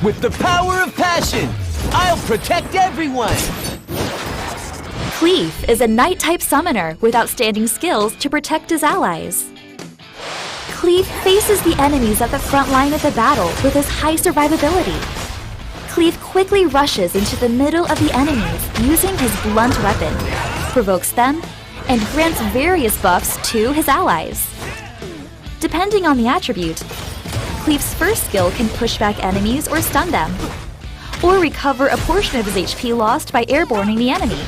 With the power of passion, I'll protect everyone! Cleef is a Knight-type summoner with outstanding skills to protect his allies. Cleef faces the enemies at the front line of the battle with his high survivability. Cleef quickly rushes into the middle of the enemies using his blunt weapon, provokes them, and grants various buffs to his allies. Depending on the attribute, Cleef's first skill can push back enemies or stun them, or recover a portion of his HP lost by airborning the enemy.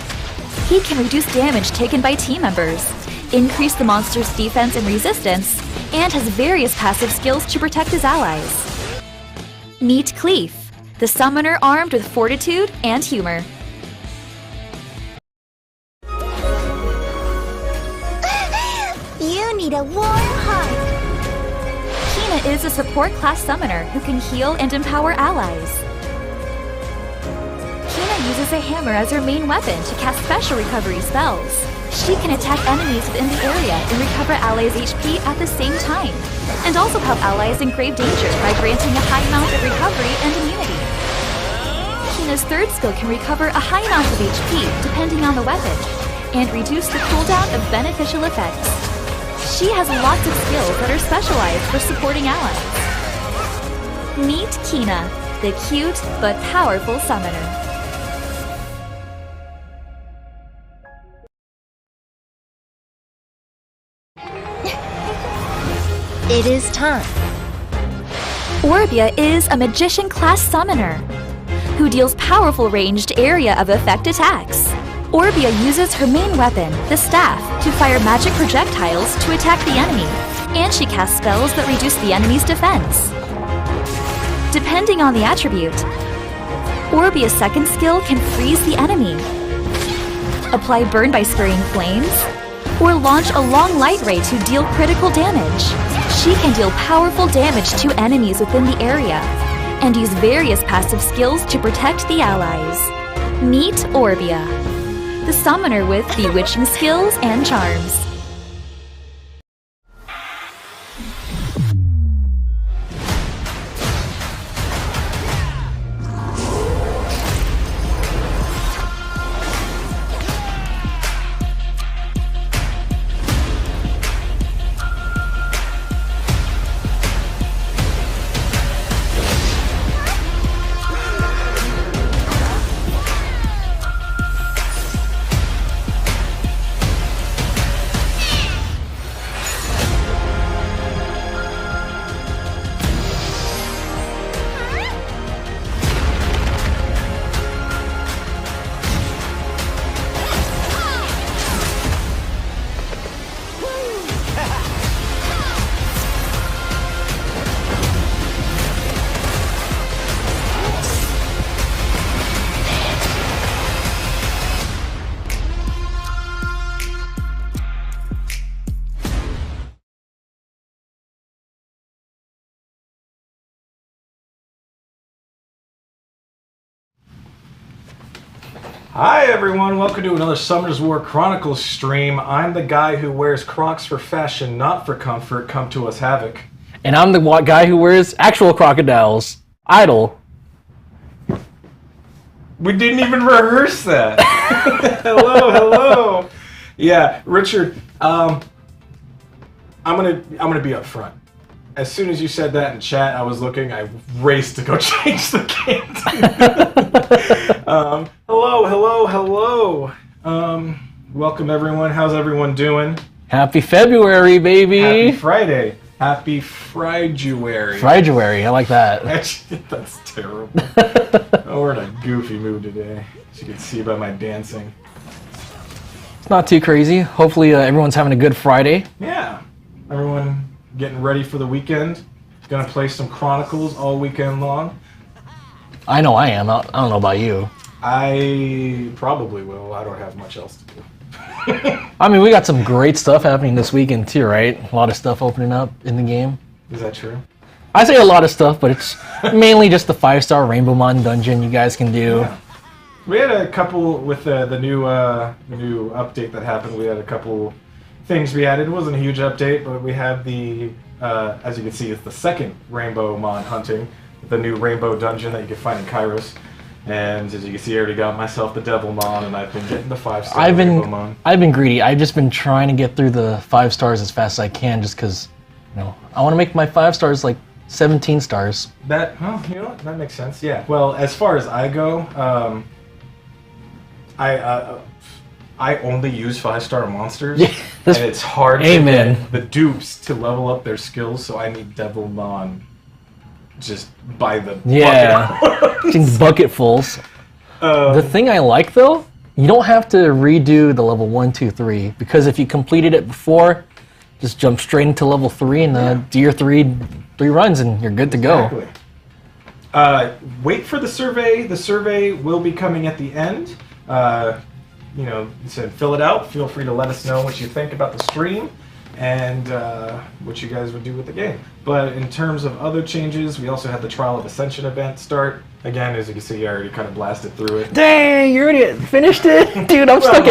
He can reduce damage taken by team members, increase the monster's defense and resistance, and has various passive skills to protect his allies. Meet Cleef, the summoner armed with fortitude and humor. You need a warm heart. Kina is a support class summoner who can heal and empower allies. Kina uses a hammer as her main weapon to cast special recovery spells. She can attack enemies within the area and recover allies' HP at the same time, and also help allies in grave danger by granting a high amount of recovery and immunity. Kina's third skill can recover a high amount of HP depending on the weapon, and reduce the cooldown of beneficial effects. She has lots of skills that are specialized for supporting allies. Meet Kina, the cute but powerful summoner. It is time. Orbia is a magician-class summoner who deals powerful ranged area of effect attacks. Orbia uses her main weapon, the staff, to fire magic projectiles to attack the enemy, and she casts spells that reduce the enemy's defense. Depending on the attribute, Orbia's second skill can freeze the enemy, apply burn by spraying flames, or launch a long light ray to deal critical damage. She can deal powerful damage to enemies within the area, and use various passive skills to protect the allies. Meet Orbia, the summoner with bewitching skills and charms. Hi everyone, welcome to another Summoners War Chronicles stream. I'm the guy who wears Crocs for fashion, not for comfort. Come to us, Havoc. And I'm the guy who wears actual crocodiles. Idle. We didn't even rehearse that. Hello. Yeah, Richard, I'm gonna be up front. As soon as you said that in chat, I was looking, I raced to go change the game. Hello. Welcome everyone. How's everyone doing? Happy February, baby. Happy Friday. Happy Friduary. Friduary, I like that. Actually, that's terrible. Oh, we're in a goofy mood today, as you can see by my dancing. It's not too crazy. Hopefully everyone's having a good Friday. Yeah. Everyone getting ready for the weekend. Gonna play some Chronicles all weekend long. I know I am. I don't know about you. I probably will. I don't have much else to do. I mean, we got some great stuff happening this weekend too, right? A lot of stuff opening up in the game. Is that true? I say a lot of stuff, but it's mainly just the 5-star Rainbow Mon dungeon you guys can do. Yeah. We had a couple with the new update that happened. We had a couple things we added. It wasn't a huge update, but we had the, as you can see, it's the second Rainbow Mon hunting. the new rainbow dungeon that you can find in Kairos. And as you can see, I already got myself the Devilmon, and I've been getting the 5-star Rainbowmon. I've been greedy. I've just been trying to get through the 5 stars as fast as I can, just because, I want to make my 5 stars like 17 stars. That that makes sense. Yeah. Well, as far as I go, I only use 5-star monsters, and it's hard to get the dupes to level up their skills. So I need Devilmon just by the bucket. Bucketfuls. The thing I like though, you don't have to redo the level 1, 2, 3 because if you completed it before, just jump straight into level 3 and do your three runs and you're good to go. Exactly. Wait for the survey. The survey will be coming at the end. You said fill it out. Feel free to let us know what you think about the stream and what you guys would do with the game. But in terms of other changes, we also had the Trial of Ascension event start. Again, as you can see, I already kind of blasted through it. Dang, you already finished it? Dude, I'm stuck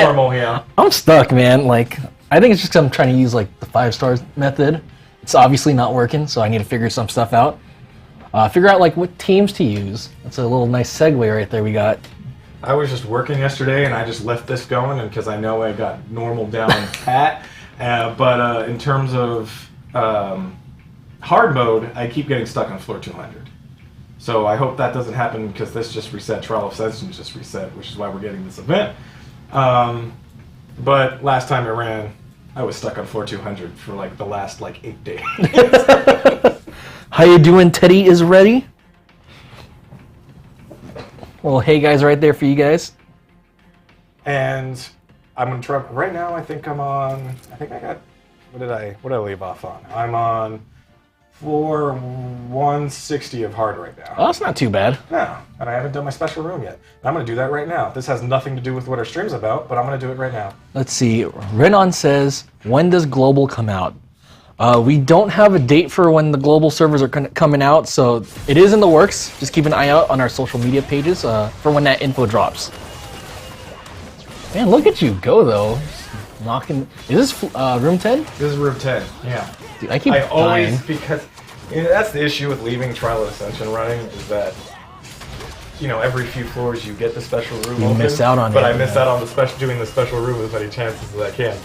I'm stuck, man. Like, I think it's just because I'm trying to use like the 5 stars method. It's obviously not working, so I need to figure some stuff out. Figure out like what teams to use. That's a little nice segue right there we got. I was just working yesterday, and I just left this going, and because I know I got normal down pat. But in terms of hard mode, I keep getting stuck on floor 200. So I hope that doesn't happen because this just reset. Trial of Ascension just reset, which is why we're getting this event. But last time I ran, I was stuck on floor 200 for like the last 8 days. How you doing? Teddy is ready. Well, hey guys, right there for you guys. And I'm gonna try right now. I think I got. What did I leave off on? I'm on floor 160 of hard right now. Oh, that's not too bad. No, and I haven't done my special room yet. And I'm gonna do that right now. This has nothing to do with what our stream's about, but I'm gonna do it right now. Let's see. Renan says, when does Global come out? We don't have a date for when the global servers are coming out, so it is in the works. Just keep an eye out on our social media pages for when that info drops. Man, look at you go though. Knocking. Is this room 10? This is room 10. Yeah. Dude, I keep dying. Always because that's the issue with leaving Trial of Ascension running is that every few floors you get the special room. You open, miss out on it. But I miss out on doing the special room as many chances as I can.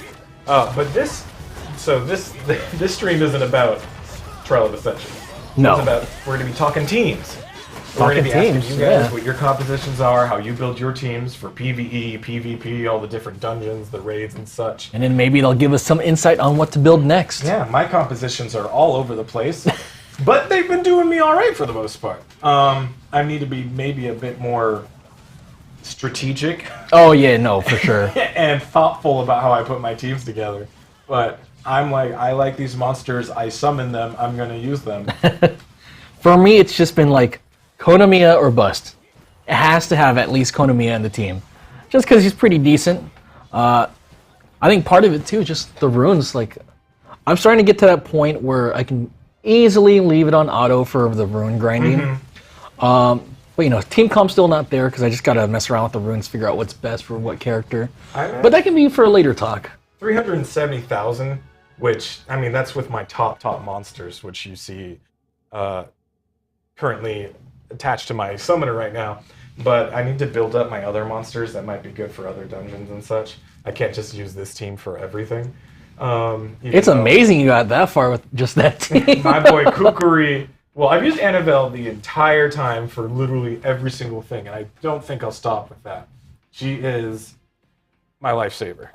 But this stream isn't about Trial of Ascension. No. We're going to be talking teams. We're going to be asking you guys what your compositions are, how you build your teams for PvE, PvP, all the different dungeons, the raids and such. And then maybe they'll give us some insight on what to build next. Yeah, my compositions are all over the place, but they've been doing me all right for the most part. I need to be maybe a bit more strategic. Oh yeah, no, for sure. And thoughtful about how I put my teams together. But I like these monsters, I summon them, I'm going to use them. For me, it's just been like, Konamiya or bust. It has to have at least Konamiya in the team. Just because he's pretty decent. I think part of it too is just the runes. Like, I'm starting to get to that point where I can easily leave it on auto for the rune grinding. But team comp's still not there because I just got to mess around with the runes, figure out what's best for what character. But that can be for a later talk. 370,000, which, that's with my top monsters, which you see currently attached to my summoner right now, but I need to build up my other monsters that might be good for other dungeons and such. I can't just use this team for everything. It's amazing you got that far with just that team. My boy Kukuri. Well, I've used Annabelle the entire time for literally every single thing, and I don't think I'll stop with that. She is my lifesaver.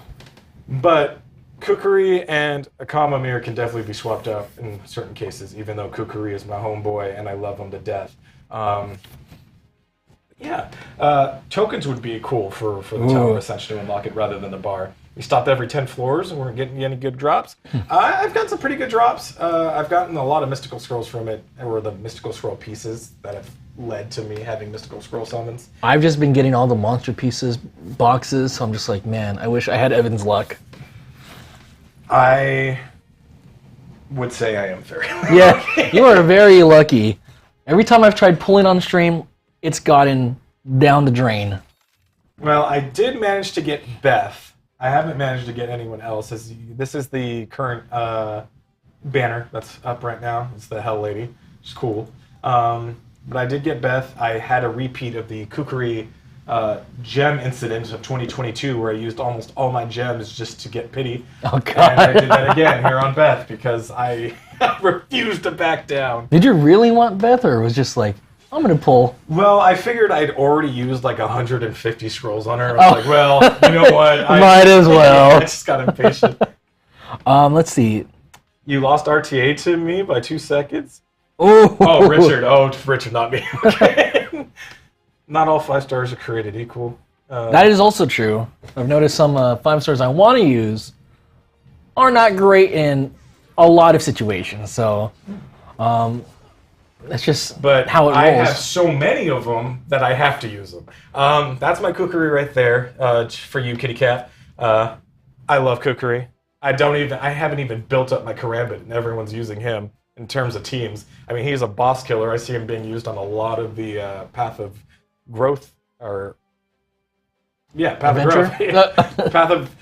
But Kukuri and Akamamir can definitely be swapped out in certain cases, even though Kukuri is my homeboy and I love him to death. Tokens would be cool for the Tower of Ascension to unlock it rather than the bar. We stopped every 10 floors and we're getting any good drops. I've gotten some pretty good drops. I've gotten a lot of Mystical Scrolls from it, or the Mystical Scroll pieces that have led to me having Mystical Scroll summons. I've just been getting all the monster pieces boxes, so I'm just like, man, I wish I had Evan's luck. I would say I am very lucky. Yeah, you are very lucky. Every time I've tried pulling on stream, it's gotten down the drain. Well, I did manage to get Beth. I haven't managed to get anyone else. This is the current banner that's up right now. It's the Hell Lady. It's cool. but I did get Beth. I had a repeat of the Kukuri gem incident of 2022 where I used almost all my gems just to get pity. Oh, God. And I did that again here on Beth because I refused to back down. Did you really want Beth, or it was just like, I'm going to pull? Well, I figured I'd already used like 150 scrolls on her. I was like, well, you know what? Might as well. I just got impatient. Let's see. You lost RTA to me by 2 seconds? Oh, Richard. Oh, Richard, not me. Okay. Not all 5 stars are created equal. That is also true. I've noticed some 5 stars I want to use are not great in a lot of situations. So, that's just how it rolls. I have so many of them that I have to use them. That's my Kukuri right there for you, kitty cat. I love Kukuri. I haven't even built up my Karambit, and everyone's using him in terms of teams. I mean, he's a boss killer. I see him being used on a lot of the Path of Growth, Path Adventure? of Growth. Path of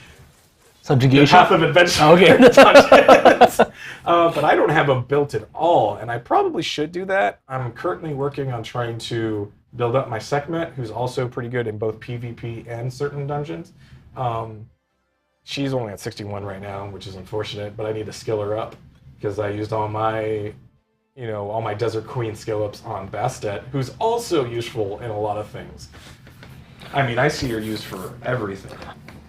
Subjugation? Path of Adventure. Okay. But I don't have him built at all, and I probably should do that. I'm currently working on trying to build up my Sekhmet, who's also pretty good in both PvP and certain dungeons. She's only at 61 right now, which is unfortunate, but I need to skill her up because I used all my Desert Queen skill ups on Bastet, who's also useful in a lot of things. I mean, I see her used for everything.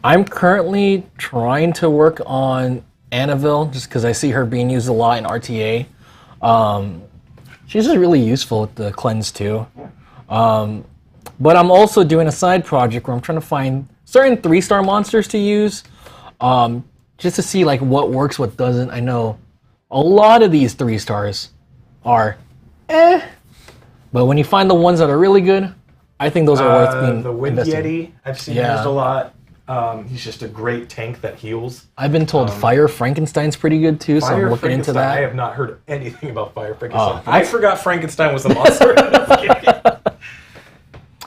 I'm currently trying to work on Annabelle just because I see her being used a lot in RTA. She's just really useful with the cleanse too. But I'm also doing a side project where I'm trying to find certain 3-star monsters to use just to see like what works, what doesn't. I know a lot of these 3 stars are but when you find the ones that are really good, I think those are worth being the Wind invested. Yeti, I've seen used a lot. He's just a great tank that heals. I've been told Fire Frankenstein's pretty good too, so I'm looking into that. I have not heard anything about Fire Frankenstein. I forgot Frankenstein was a monster.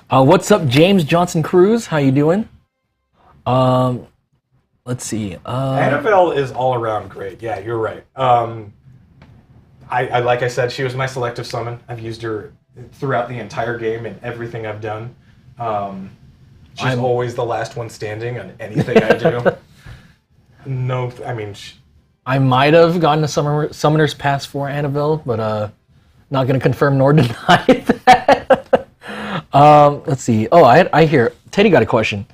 What's up, James Johnson Cruz? How you doing? Let's see. Annabelle is all around great. Yeah, you're right. I like I said, she was my selective summon. I've used her throughout the entire game and everything I've done. She's always the last one standing on anything I do. No, I mean... I might have gotten a Summoner's Pass for Annabelle, but not going to confirm nor deny that. Let's see. Oh, I hear... Teddy got a question.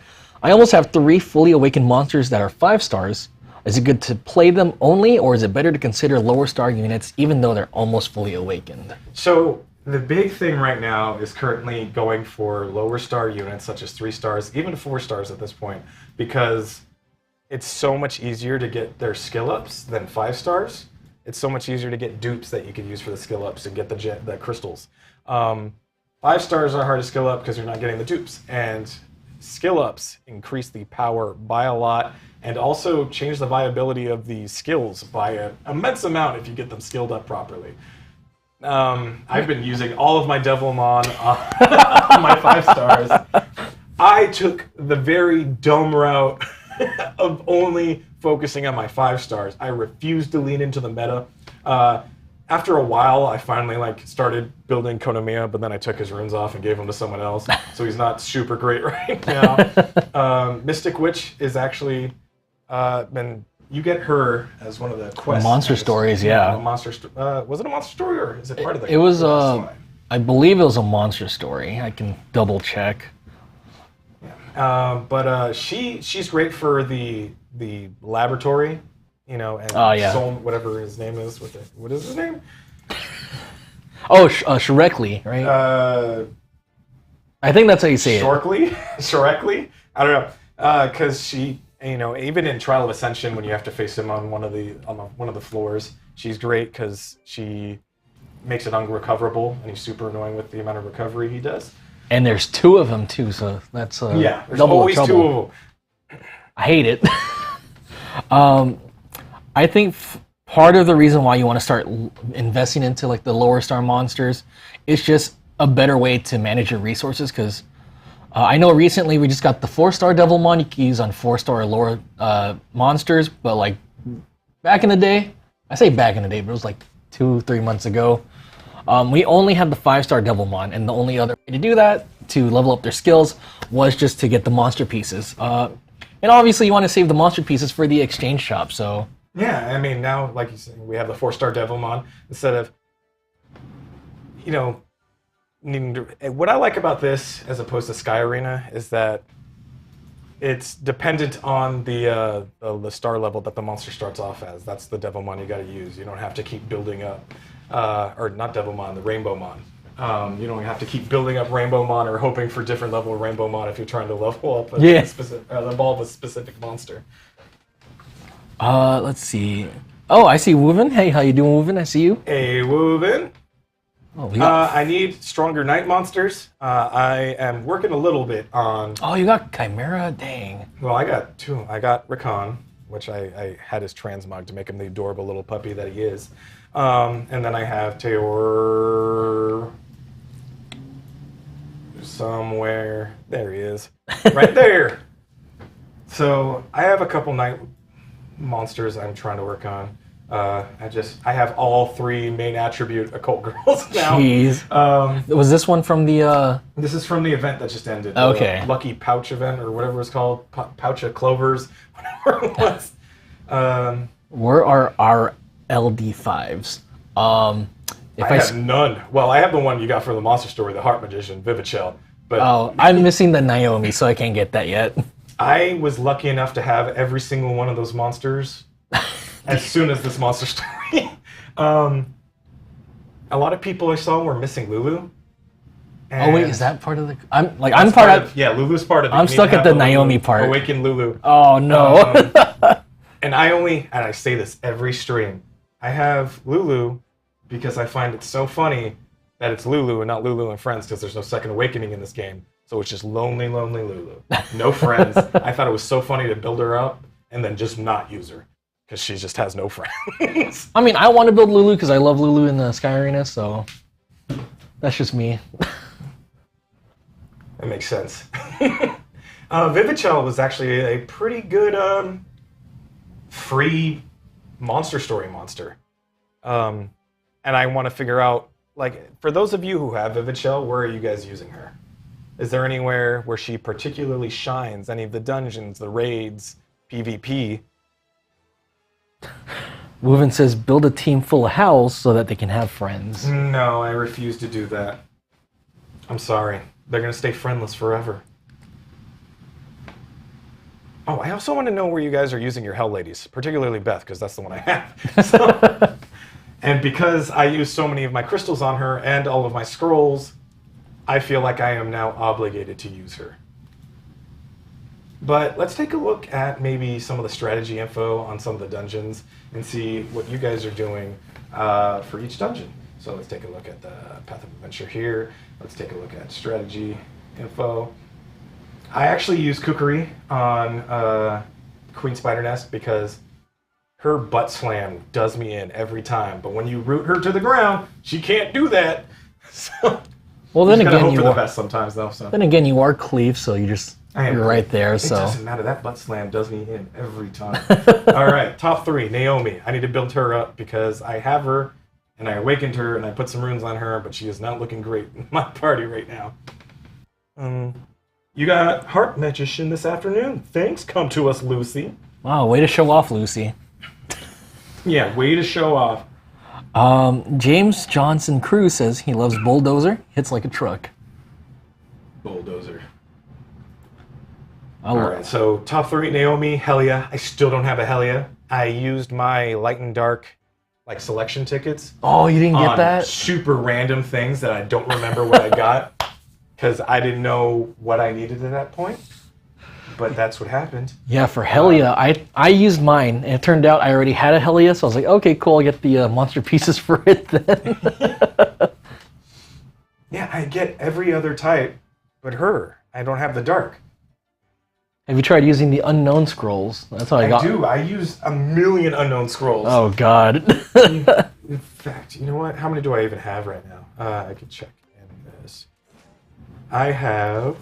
I almost have 3 fully awakened monsters that are 5 stars. Is it good to play them only, or is it better to consider lower star units even though they're almost fully awakened? So... the big thing right now is currently going for lower star units, such as 3 stars, even 4 stars at this point, because it's so much easier to get their skill ups than 5 stars. It's so much easier to get dupes that you can use for the skill ups and get the crystals. 5 stars are hard to skill up because you're not getting the dupes, and skill ups increase the power by a lot and also change the viability of the skills by an immense amount if you get them skilled up properly. I've been using all of my Devilmon on my 5 stars. I took the very dumb route of only focusing on my 5 stars. I refused to lean into the meta. After a while, I finally started building Konomiya, but then I took his runes off and gave them to someone else, so he's not super great right now. Mystic Witch is actually been... You get her as one of the quests. Monster stories, yeah. Was it a monster story, or is it part of the? It was I believe it was a monster story. I can double check. Yeah. But she's great for the laboratory, and Sol, whatever his name is. What is his name? Oh, Shrekly, right? I think that's how you say it. Shrekly? I don't know. Because she... even in Trial of Ascension, when you have to face him on one of the floors, she's great because she makes it unrecoverable, and he's super annoying with the amount of recovery he does. And there's 2 of them too, so that's there's double always trouble. 2 of them. I hate it. I think part of the reason why you want to start investing into the lower star monsters is just a better way to manage your resources, because I know recently we just got the 4-star Devilmon you can use on 4-star lower monsters, but back in the day, I say back in the day, but it was 2-3 months ago, We only had the 5-star Devilmon, and the only other way to do that, to level up their skills, was just to get the monster pieces. And obviously you want to save the monster pieces for the exchange shop, so... Yeah, I mean, now, like you said, we have the 4-star Devilmon instead of, you know, needing to... What I like about this, as opposed to Sky Arena, is that it's dependent on the star level that the monster starts off as. That's the Devilmon you got to use. You don't have to keep building up, or not Devilmon, the Rainbowmon. You don't have to keep building up Rainbowmon or hoping for different level of Rainbowmon if you're trying to level up evolve a specific monster. Let's see. Oh, I see Woven. Hey, how you doing, Woven? I see you. Hey, Woven. Oh, we got... I need stronger night monsters. I am working a little bit on... Oh, you got Chimera? Dang. Well, I got two. I got Rakan, which I had his transmog to make him the adorable little puppy that he is. And then I have Teor... somewhere. There he is. Right there. So I have a couple night monsters I'm trying to work on. I have all 3 main attribute occult girls now. Jeez. Was this one from the... This is from the event that just ended. Okay. The Lucky Pouch event, or whatever it's called. Pouch of Clovers, whatever it was. Where are our LD5s? I have none. Well, I have the one you got from the Monster Story, the Heart Magician, Vivichel. But oh, I'm missing the Naomi, so I can't get that yet. I was lucky enough to have every single one of those monsters as soon as this Monster Story. A lot of people I saw were missing Lulu. Oh wait, is that part of the? I'm part of. Yeah, Lulu's part of it. I'm stuck at the Naomi part. Awaken Lulu. Oh no. And I say this every stream, I have Lulu because I find it so funny that it's Lulu and not Lulu and friends, because there's no second awakening in this game. So it's just lonely, lonely Lulu. No friends. I thought it was so funny to build her up and then just not use her, because she just has no friends. I mean, I want to build Lulu because I love Lulu in the Sky Arena, so that's just me. That makes sense. Vivichel was actually a pretty good free Monster Story monster. And I want to figure out, like, for those of you who have Vivichel, where are you guys using her? Is there anywhere where she particularly shines? Any of the dungeons, the raids, PvP? Woven says, build a team full of howls so that they can have friends. No, I refuse to do that. I'm sorry. They're going to stay friendless forever. Oh, I also want to know where you guys are using your Hell Ladies, particularly Beth, because that's the one I have. So, and because I use so many of my crystals on her and all of my scrolls, I feel like I am now obligated to use her. But let's take a look at maybe some of the strategy info on some of the dungeons and see what you guys are doing for each dungeon. So let's take a look at the Path of Adventure here. Let's take a look at strategy info. I actually use Kukuri on Queen Spider Nest because her butt slam does me in every time. But when you root her to the ground, she can't do that. So, well, then again, hope for the best sometimes, though. So. Then again, you are Cleve, so you're right there. It so doesn't matter. That butt slam does me in every time. All right, top 3, Naomi. I need to build her up because I have her, and I awakened her, and I put some runes on her, but she is not looking great in my party right now. You got Heart Magician this afternoon. Thanks. Come to us, Lucy. Wow, way to show off, Lucy. Yeah, way to show off. James Johnson Cruz says he loves Bulldozer. Hits like a truck. Bulldozer. All right, so top 3, Naomi, Helia. I still don't have a Helia. I used my Light and Dark selection tickets. Oh, you didn't get on that? Super random things that I don't remember what I got because I didn't know what I needed at that point. But that's what happened. Yeah, for Helia, I used mine, and it turned out I already had a Helia, so I was like, okay, cool, I'll get the monster pieces for it then. Yeah, I get every other type, but her. I don't have the dark. Have you tried using the unknown scrolls? That's how I got. I do. I use a million unknown scrolls. Oh, God. In fact, you know what? How many do I even have right now? I could check in this. I have...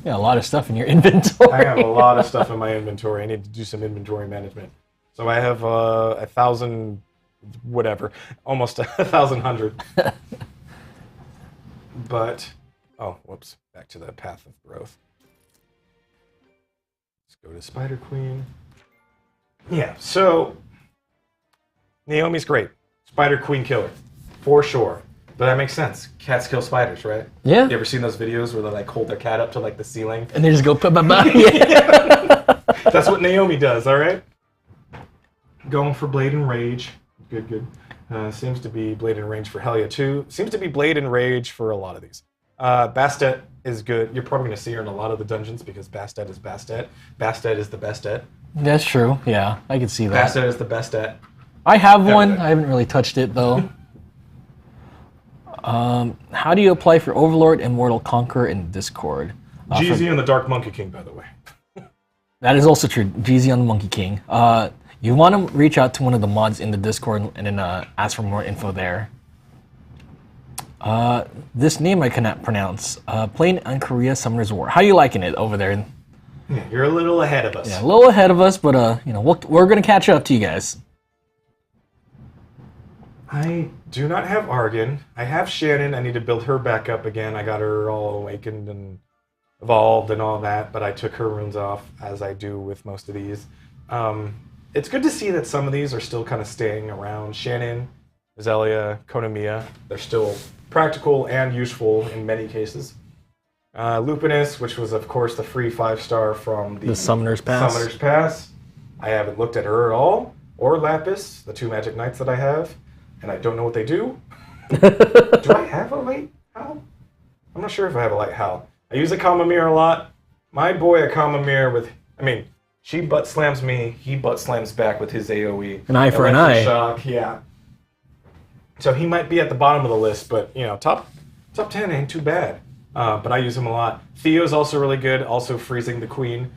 Yeah, a lot of stuff in your inventory. I have a lot of stuff in my inventory. I need to do some inventory management. So I have 1,000, whatever, almost 1,100. but oh, whoops! Back to the path of growth. Let's go to Spider Queen. Yeah, so Naomi's great. Spider Queen killer, for sure. But that makes sense. Cats kill spiders, right? Yeah. You ever seen those videos where they like hold their cat up to like the ceiling? And they just go ba-ba-ba. Yeah. That's what Naomi does, all right? Going for Blade and Rage. Good, good. Seems to be Blade and Rage for Helia too. Seems to be Blade and Rage for a lot of these. Bastet is good. You're probably going to see her in a lot of the dungeons because Bastet is Bastet. Bastet is the best at. That's true. Yeah, I can see that. Bastet is the best at. I have one. I haven't really touched it though. How do you apply for Overlord, Immortal, Conqueror, and Discord? Jeezy and the Dark Monkey King, by the way. That is also true. Jeezy on the Monkey King. You want to reach out to one of the mods in the Discord and then ask for more info there. This name I cannot pronounce. Playing on Korea Summoner's War. How are you liking it over there? Yeah, you're a little ahead of us. Yeah, a little ahead of us, but you know we're gonna catch up to you guys. I do not have Argon. I have Shannon. I need to build her back up again. I got her all awakened and evolved and all that, but I took her runes off, as I do with most of these. It's good to see that some of these are still kind of staying around. Shannon, Zelia, Konamiya, they're still practical and useful in many cases. Lupinus, which was, of course, the free 5-star from the Summoner's Pass. Summoner's Pass. I haven't looked at her at all. Or Lapis, the 2 Magic Knights that I have. And I don't know what they do. Do I have a light Howl? I'm not sure if I have a light Howl. I use a Kamamir a lot. My boy, a Kamamir with... I mean, she butt slams me. He butt slams back with his AoE. An eye for an eye. Shock, yeah. So he might be at the bottom of the list, but, you know, top 10 ain't too bad. But I use him a lot. Theo's also really good, also freezing the queen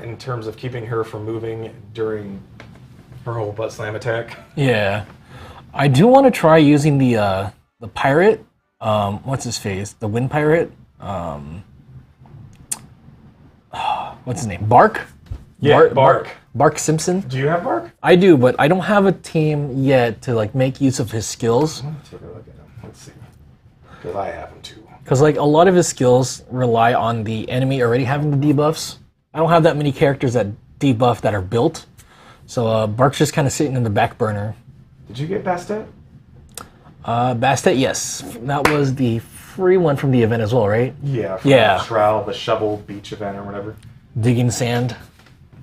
in terms of keeping her from moving during her whole butt slam attack. Yeah. I do want to try using the pirate. What's his face? The wind pirate. What's his name? Bark? Yeah, Bark. Bark Simpson. Do you have Bark? I do, but I don't have a team yet to like make use of his skills. I'm gonna take a look at him. Let's see. Because I have him too. Because like a lot of his skills rely on the enemy already having the debuffs. I don't have that many characters that debuff that are built. So Bark's just kind of sitting in the back burner. Did you get Bastet? Bastet, yes. That was the free one from the event as well, right? Yeah. Yeah. Shroud, the shovel beach event or whatever. Digging sand.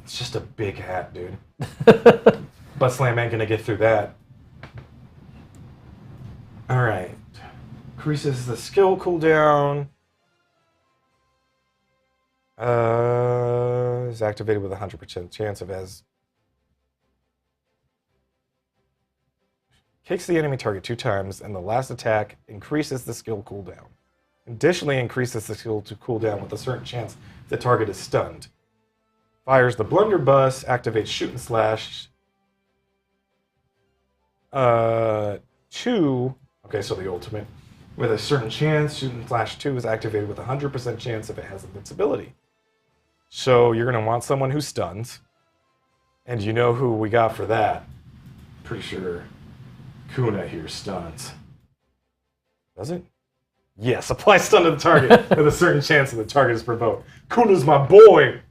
It's just a big hat, dude. Butt slam ain't gonna get through that. Alright. Increases the skill cooldown. Is activated with a 100% chance of as... Kicks the enemy target 2 times, and the last attack increases the skill cooldown. Additionally, increases the skill to cooldown with a certain chance the target is stunned. Fires the blunderbuss, activates shoot and slash. 2. Okay, so the ultimate. With a certain chance, shoot and slash 2 is activated with a 100% chance if it has invincibility. So you're going to want someone who stuns. And you know who we got for that. Pretty sure Kuna here stuns. Does it? Yes, apply stun to the target with a certain chance that the target is provoked. Kuna's my boy!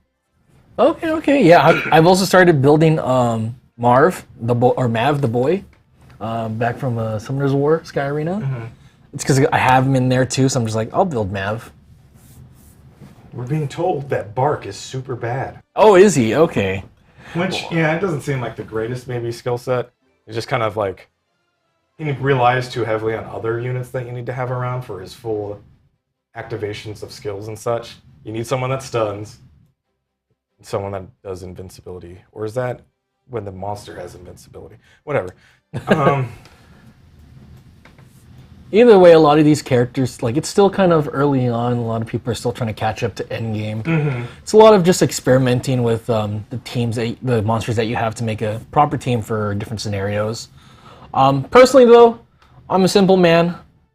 Okay. Yeah, I've also started building Mav the boy, back from Summoner's War, Sky Arena. Mm-hmm. It's because I have him in there too, so I'm just like, I'll build Mav. We're being told that Bark is super bad. Oh, is he? Okay. Which, yeah, it doesn't seem like the greatest maybe skill set. It's just kind of like, he relies too heavily on other units that you need to have around for his full activations of skills and such. You need someone that stuns, someone that does invincibility. Or is that when the monster has invincibility? Whatever. Either way, a lot of these characters, like, it's still kind of early on. A lot of people are still trying to catch up to endgame. Mm-hmm. It's a lot of just experimenting with the teams, the monsters that you have to make a proper team for different scenarios. Personally, though, I'm a simple man.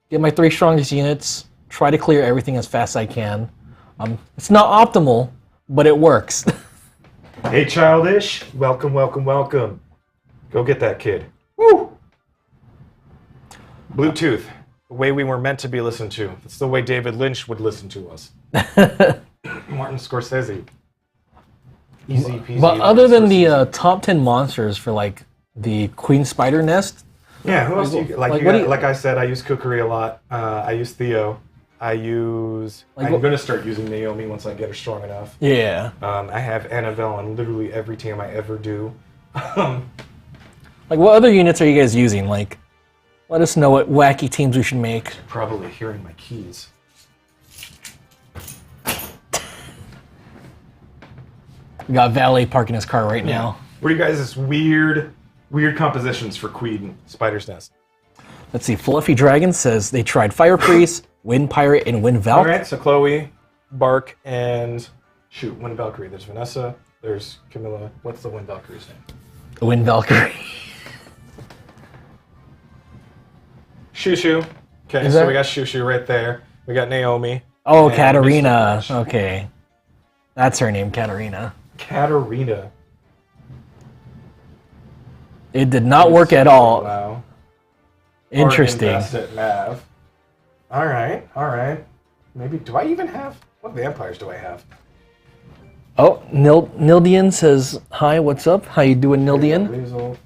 Get my 3 strongest units. Try to clear everything as fast as I can. It's not optimal, but it works. Hey, Childish. Welcome. Go get that kid. Woo! Bluetooth. the way we were meant to be listened to. That's the way David Lynch would listen to us. Martin Scorsese. Easy peasy. But other than the top 10 monsters for like the Queen Spider Nest, yeah, who else do you like? Like, Like I said, I use Kukuri a lot. I use Theo. I'm going to start using Naomi once I get her strong enough. yeah. I have Annabelle on literally every team I ever do. Like, what other units are you guys using? Like, let us know what wacky teams we should make. Probably hearing my keys. We got Valet parking his car right now. What are you guys' weird compositions for Queen Spider's Nest? Let's see. Fluffy Dragon says they tried Fire Priest, Wind Pirate, and Wind Valk. All right, so Chloe, Bark, and Wind Valkyrie. There's Vanessa. There's Camilla. What's the Wind Valkyrie's name? Wind Valkyrie. Shushu. Okay, so we got Shushu right there. We got Naomi. Oh, and Katarina. Mr. Flash. Okay. That's her name, Katarina. Katarina. It did not work at all. Wow. Interesting. Invest at Mav. All right. Maybe, do I even have, what vampires do I have? Oh, Nildian says, hi, what's up? How you doing, Nildian? Weasel.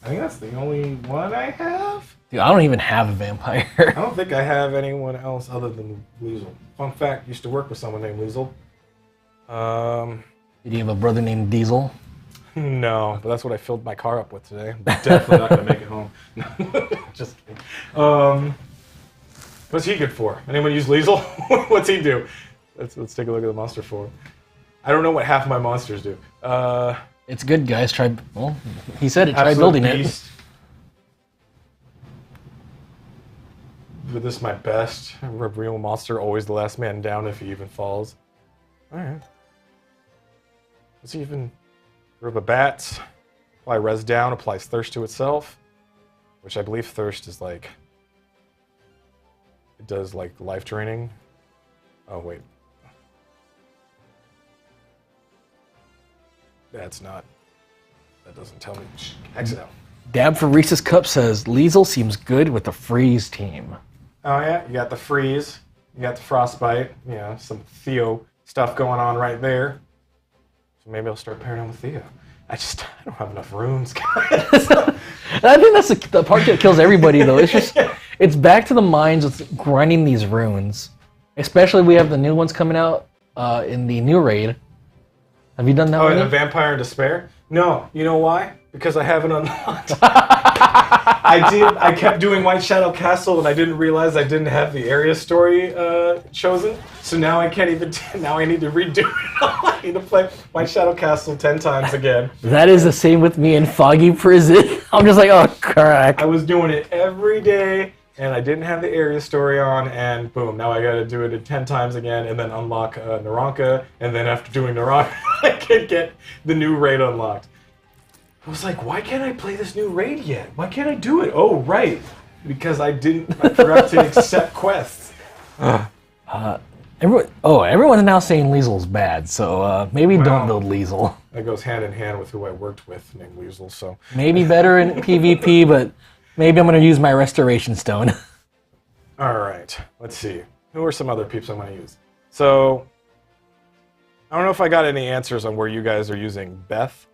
I think that's the only one I have. Dude, I don't even have a vampire. I don't think I have anyone else other than Weasel. Fun fact, used to work with someone named Weasel. Did you have a brother named Diesel? No, but that's what I filled my car up with today. I'm definitely not going to make it home. Just kidding. What's he good for? Anyone use Weasel? What's he do? Let's take a look at the monster for. I don't know what half my monsters do. It's good, guys. Well, he said it. Try Absolute building Beast. But this is my best. Real monster, always the last man down if he even falls. Alright. What's he even? Group of bats. Apply res down, applies thirst to itself. Which I believe thirst is like... It does like life draining. Oh, wait. That's not... That doesn't tell me. Exit out. Dab for Reese's Cup says, Liesel seems good with the Freeze team. Oh yeah, you got the freeze, you got the frostbite, you know, some Theo stuff going on right there. So maybe I'll start pairing him with Theo. I don't have enough runes, guys. I think that's the part that kills everybody, though. It's just, it's back to the mines with grinding these runes. Especially we have the new ones coming out in the new raid. Have you done that one? Oh, the Vampire in Despair? No, you know why? Because I haven't unlocked. I kept doing White Shadow Castle, and I didn't realize I didn't have the area story chosen. So now I can't even. Now I need to redo it. I need to play White Shadow Castle 10 times again. That is the same with me in Foggy Prison. I'm just like, oh, crack. I was doing it every day, and I didn't have the area story on, and boom, now I gotta do it 10 times again, and then unlock Naranka, and then after doing Naranka, I can get the new raid unlocked. I was like, why can't I play this new raid yet? Why can't I do it? Oh, right. Because I forgot to accept quests. Everyone's now saying Liesel's bad, so maybe don't build Liesel. That goes hand in hand with who I worked with named Weasel, so. Maybe better in PvP, but maybe I'm going to use my Restoration Stone. Alright, let's see. Who are some other peeps I'm going to use? So, I don't know if I got any answers on where you guys are using Beth.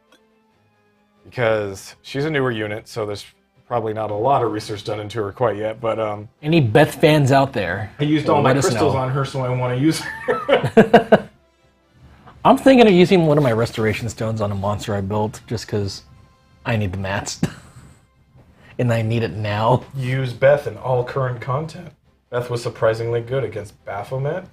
Because she's a newer unit, so there's probably not a lot of research done into her quite yet, but Any Beth fans out there? I used all my crystals on her, so I want to use her. I'm thinking of using one of my Restoration Stones on a monster I built, just because I need the mats. And I need it now. Use Beth in all current content. Beth was surprisingly good against Baphomet.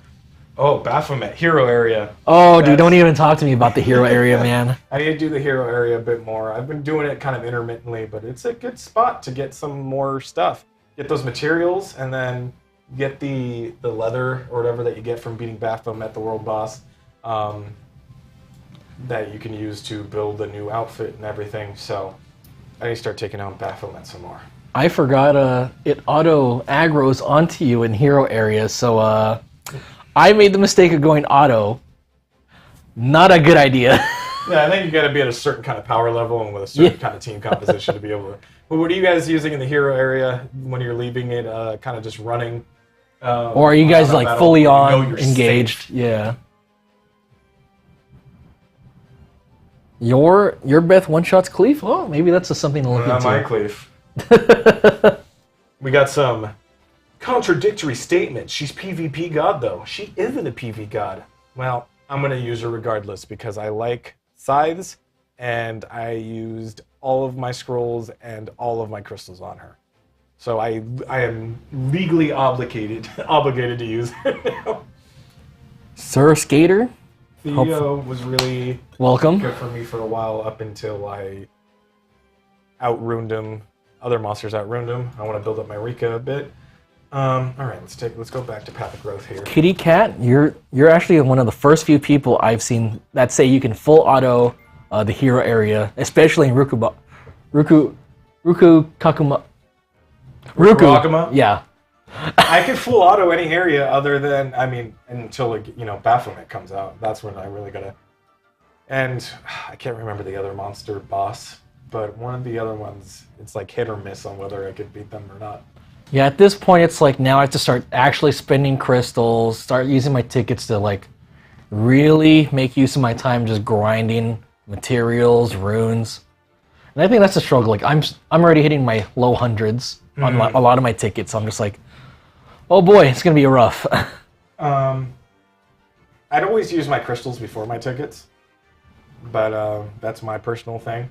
Oh, Baphomet, hero area. Oh, dude, don't even talk to me about the hero area, man. I need to do the hero area a bit more. I've been doing it kind of intermittently, but it's a good spot to get some more stuff. Get those materials, and then get the leather or whatever that you get from beating Baphomet, the world boss, that you can use to build a new outfit and everything. So I need to start taking on Baphomet some more. I forgot it auto aggroes onto you in hero area, so I made the mistake of going auto. Not a good idea. Yeah, I think you got to be at a certain kind of power level and with a certain kind of team composition to be able to. Well, what are you guys using in the hero area when you're leaving it? Kind of just running. Or are you guys on a like battle fully where you know on you're engaged? safe? Yeah. Your Beth one shots Cleef? Oh, maybe that's something to look Not into. my Cleef. We got some contradictory statements. She's PvP god though. She isn't a PV god. Well, I'm gonna use her regardless because I like scythes, and I used all of my scrolls and all of my crystals on her. So I am legally obligated to use her now. Sir Skater, Theo was really welcome. good for me for a while up until I outruined him. Other monsters outruined him. I want to build up my Rika a bit. All right, let's go back to Path of Growth here. Kitty Cat, you're actually one of the first few people I've seen that say you can full auto the hero area, especially in Ruku Kakuma. Ruku. Yeah. I can full auto any area other than, until Baphomet comes out. That's when I really gotta. And I can't remember the other monster boss, but one of the other ones, it's like hit or miss on whether I could beat them or not. Yeah, at this point, it's like now I have to start actually spending crystals, start using my tickets to like really make use of my time just grinding materials, runes. And I think that's a struggle. Like I'm already hitting my low hundreds on a lot of my tickets. So I'm just like, oh boy, it's gonna be rough. I'd always use my crystals before my tickets, but that's my personal thing.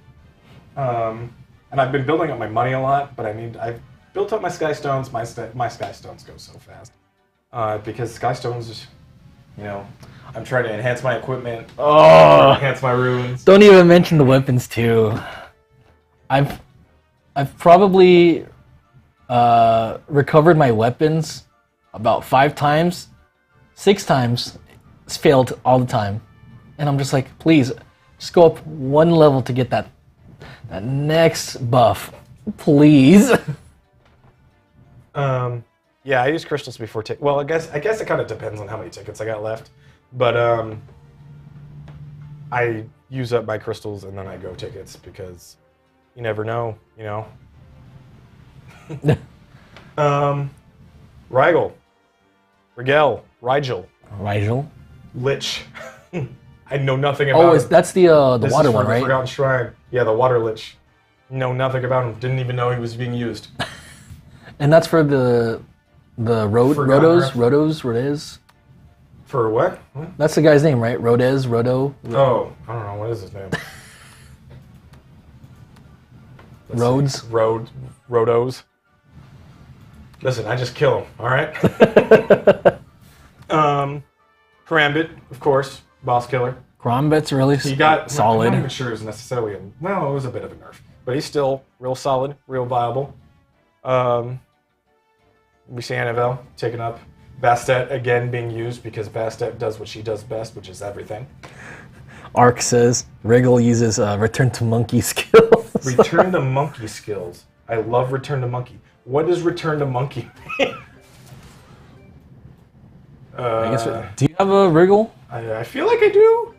And I've been building up my money a lot, but I've built up my sky stones. My sky stones go so fast because sky stones, I'm trying to enhance my equipment, enhance my runes. Don't even mention the weapons too. I've probably recovered my weapons about 5 times, 6 times. It's failed all the time, and I'm just like, please, just go up 1 level to get that next buff, please. Yeah, I use crystals before tickets. Well, I guess it kind of depends on how many tickets I got left, but I use up my crystals and then I go tickets because you never know, Rigel, Lich. I know nothing about him. That's the This water is one, from the right? Forgotten Shrine. Yeah, the Water Lich. Know nothing about him. Didn't even know he was being used. And that's for the Rodez. For what? That's the guy's name, right? Rodo. Oh, I don't know. What is his name? Rhodes. Rodos. Listen, I just kill him, all right? Karambit, of course, boss killer. Karambit's really solid. I'm not even sure it was necessarily it was a bit of a nerf. But he's still real solid, real viable. We see Annabelle taken up. Bastet again being used because Bastet does what she does best, which is everything. Ark says Wriggle uses return to monkey skills. Return to monkey skills. I love return to monkey. What does return to monkey mean? Do you have a Wriggle? I feel like I do.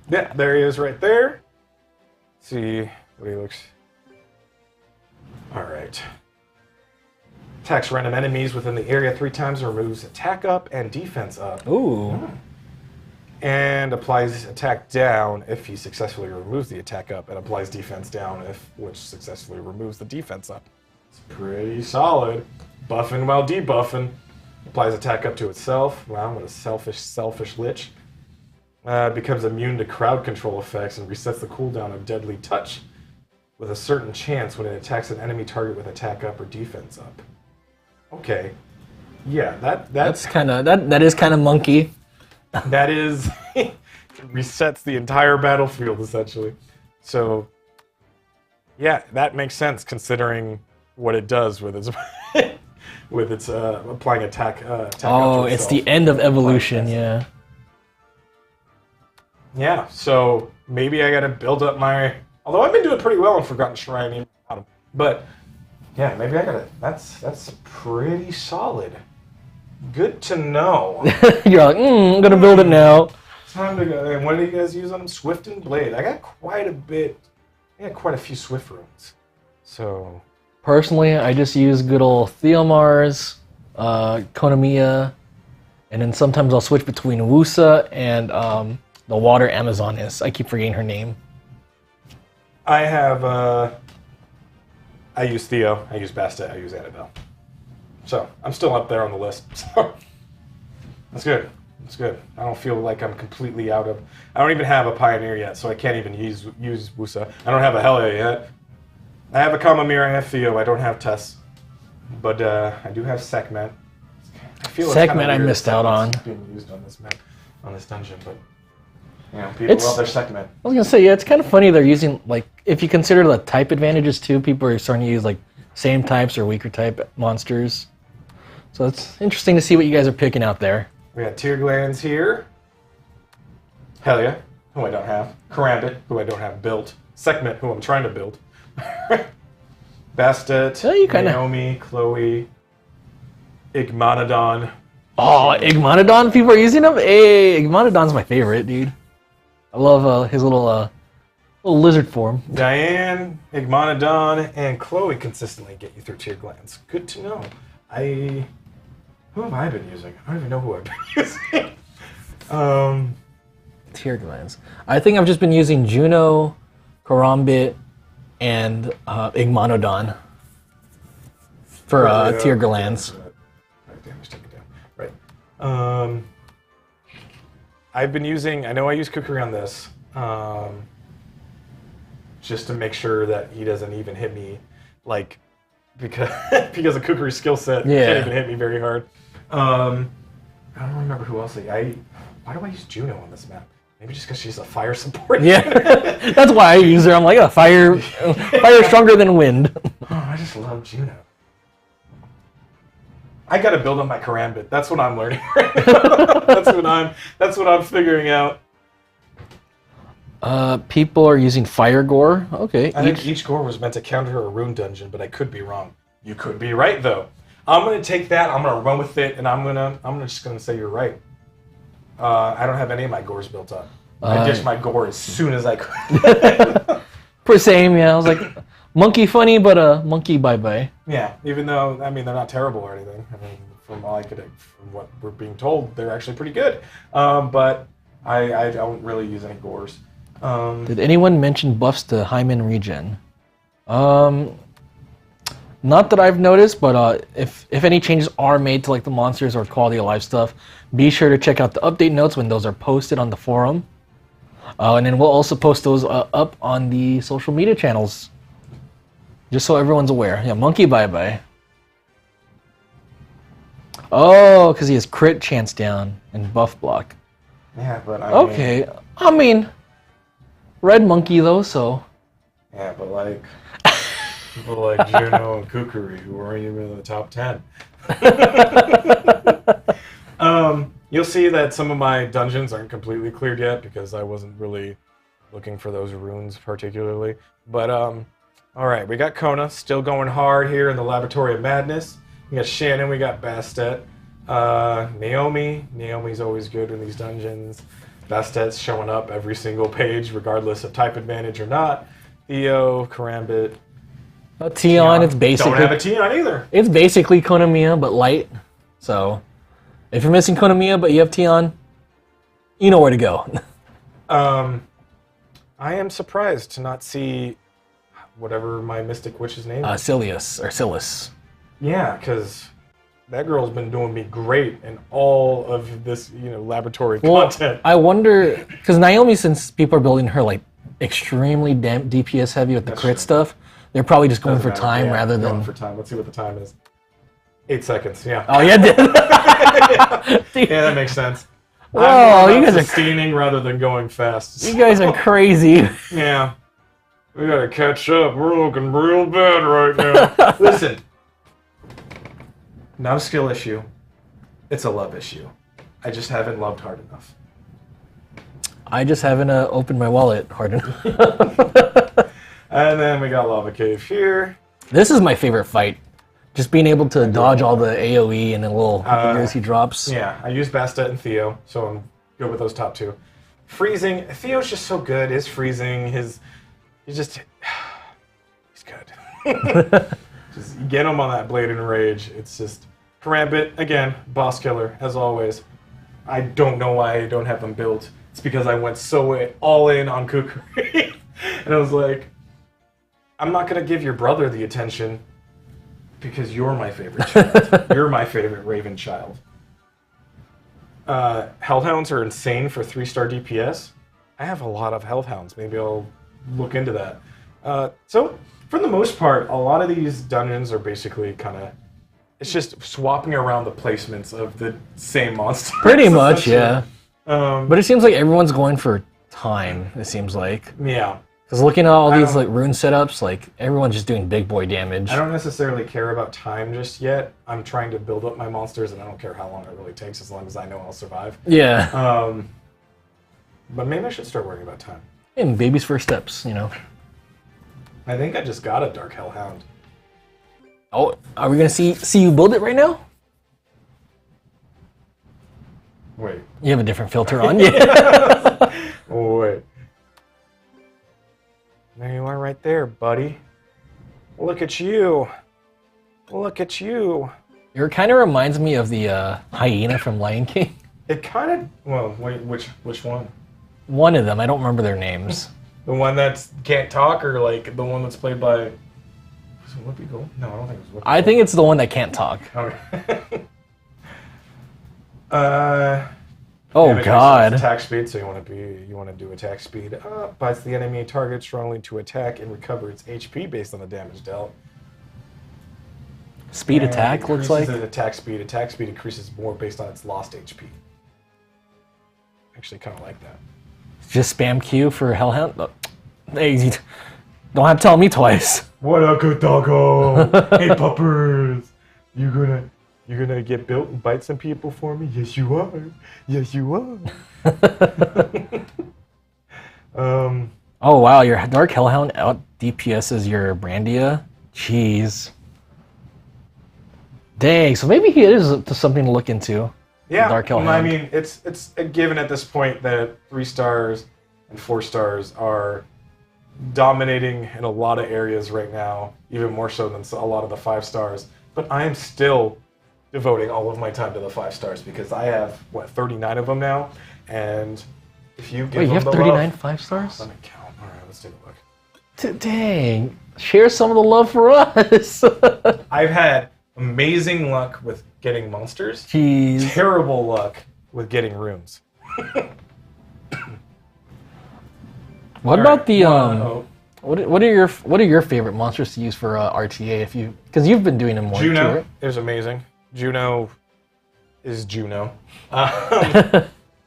Yeah, there he is right there. Let's see what he looks. All right. Attacks random enemies within the area 3 times and removes attack up and defense up. Ooh. And applies attack down if he successfully removes the attack up, and applies defense down which successfully removes the defense up. It's pretty solid. Buffing while debuffing. Applies attack up to itself. Wow, what a selfish lich. Becomes immune to crowd control effects and resets the cooldown of Deadly Touch with a certain chance when it attacks an enemy target with attack up or defense up. Okay. Yeah, that's kind of that is kind of monkey. That is resets the entire battlefield essentially. So yeah, that makes sense considering what it does with its with its applying attack Oh, it's the end of evolution, yeah. Yeah, so maybe I gotta build up my. Although I've been doing pretty well in Forgotten Shrine, but yeah, maybe I gotta. That's pretty solid. Good to know. You're like, I'm gonna build it now. Time to go. And what do you guys use on them? Swift and Blade. I got quite a bit. I got quite a few Swift runes. So. Personally, I just use good old Theomars, Konamiya, and then sometimes I'll switch between Wusa and the water Amazoness. I keep forgetting her name. I have. I use Theo. I use Bastet. I use Annabelle. So I'm still up there on the list. So that's good. That's good. I don't feel like I'm completely out of. I don't even have a Pioneer yet, so I can't even use Wusa. I don't have a Helia yet. I have a Kamamir. I have Theo. I don't have Tess, but I do have Sekhmet. I feel Sekhmet I missed out on. Being used on this map, on this dungeon, but you know, people love their Sekhmet. I was gonna say, yeah, it's kind of funny they're using, like, if you consider the type advantages too, people are starting to use like same types or weaker type monsters. So it's interesting to see what you guys are picking out there. We got Tear Glands here. Helia, who I don't have. Karambit, who I don't have built. Sekhmet, who I'm trying to build. Bastet, Naomi, Chloe, Igmanodon. Oh, Igmanodon, people are using him? Hey, Igmanodon's my favorite, dude. I love his little lizard form. Diane, Igmanodon, and Chloe consistently get you through Tear Glands. Good to know. Who have I been using? I don't even know who I've been using. Tear Glands. I think I've just been using Juno, Karambit, and Igmanodon for Tear Glands. Right, damage, take it down. Right. I've been using. I know I use Kukuri on this, just to make sure that he doesn't even hit me, like, because of Kukuri's skill set, he can't even hit me very hard. I don't remember who else. Why do I use Juno on this map? Maybe just because she's a fire support. Yeah, that's why I use her. I'm like, fire stronger than wind. Oh, I just love Juno. I got to build up my Karambit. That's what I'm learning. That's what I'm figuring out. People are using Fire Gore. Okay. I think each gore was meant to counter a rune dungeon, but I could be wrong. You could be right though. I'm gonna take that. I'm gonna run with it, and I'm just gonna say you're right. I don't have any of my gores built up. I ditched my gore as soon as I could. Same, yeah. I was like, monkey funny, but monkey bye-bye. Yeah, even though, I mean, they're not terrible or anything. I mean, from what we're being told, they're actually pretty good. But I don't really use any gores. Did anyone mention buffs to Hyman regen? Not that I've noticed, but if any changes are made to like the monsters or quality of life stuff, be sure to check out the update notes when those are posted on the forum. And then we'll also post those up on the social media channels, just so everyone's aware. Yeah, monkey bye-bye. Oh, because he has crit chance down and buff block. Yeah, but I mean, red monkey though, so. Yeah, but like people like Juno and Kukuri who aren't even in the top 10. You'll see that some of my dungeons aren't completely cleared yet because I wasn't really looking for those runes particularly. But all right, we got Kona still going hard here in the Laboratory of Madness. We got Shannon, we got Bastet, Naomi. Naomi's always good in these dungeons. Bastet's showing up every single page, regardless of type advantage or not. Theo, Karambit. Tion, it's basically... Don't have a Tion either. It's basically Konamiya, but light. So, if you're missing Konamiya, but you have Tion, you know where to go. I am surprised to not see whatever my Mystic Witch's name is. Silas. Yeah, because that girl's been doing me great in all of this, laboratory content. I wonder, because Naomi, since people are building her like extremely DPS heavy with the crit stuff, they're probably just going for time rather than... Going for time. Let's see what the time is. 8 seconds, yeah. Oh, yeah, yeah, that makes sense. Oh, you guys are sustaining rather than going fast. You guys are crazy. Yeah. We gotta catch up. We're looking real bad right now. Listen. Not a skill issue. It's a love issue. I just haven't loved hard enough. I just haven't opened my wallet hard enough. And then we got Lava Cave here. This is my favorite fight. Just being able to dodge all the AoE and the little fingers he drops. Yeah, I use Bastet and Theo, so I'm good with those top two. freezing. Theo's just so good. His freezing, he's good. Just get him on that Blade and Rage. It's just Karambit again, boss killer as always. I don't know why I don't have him built. It's because I went so all in on Kukri, and I was like, I'm not gonna give your brother the attention because you're my favorite child. You're my favorite Raven child. Hellhounds are insane for 3-star DPS. I have a lot of Hellhounds. Maybe I'll look into that. So, for the most part, a lot of these dungeons are basically kind of... It's just swapping around the placements of the same monster. Pretty much, yeah. But it seems like everyone's going for time, it seems like. Yeah. Because looking at all these like rune setups, like everyone's just doing big boy damage. I don't necessarily care about time just yet. I'm trying to build up my monsters, and I don't care how long it really takes, as long as I know I'll survive. Yeah. But maybe I should start worrying about time. And baby's first steps, you know. I think I just got a Dark Hellhound. Oh, are we gonna see you build it right now? Wait. You have a different filter on. Yeah. Wait. There you are right there, buddy. Look at you. Look at you. It kind of reminds me of the hyena from Lion King. It kind of... Well, wait, which one? One of them. I don't remember their names. The one that can't talk, or like the one that's played by... Was it Whoopi Gold? No, I don't think it was Whoopi I think it's the one that can't talk. Okay. Oh Yeah, God. Attack speed, so you want to do attack speed. Bites the enemy target strongly to attack and recover its HP based on the damage dealt. Speed And attack looks like. increases its attack speed. Attack speed increases more based on its lost HP. Actually, kind of like that. Just spam Q for Hellhound. Oh, hey, you don't have to tell me twice. What a good doggo! Hey puppers, you gonna get built and bite some people for me? Yes, you are. Yes, you are. Oh wow, your Dark Hellhound out DPS's your Brandia. Jeez. Dang, so maybe he is something to look into. Yeah, Dark Hellhound. I mean, it's a given at this point that 3 stars and 4 stars are dominating in a lot of areas right now, even more so than a lot of the 5 stars. But I am still devoting all of my time to the 5 stars because I have, 39 of them now, and if you give Wait, them you have the 39 love, 5 stars? let me count. All right, let's take a look. Dang, share some of the love for us. I've had amazing luck with getting monsters. Jeez. Terrible luck with getting runes. What about the oh. What are your favorite monsters to use for RTA because you've been doing them more Juno too, right? is amazing. Juno is Juno.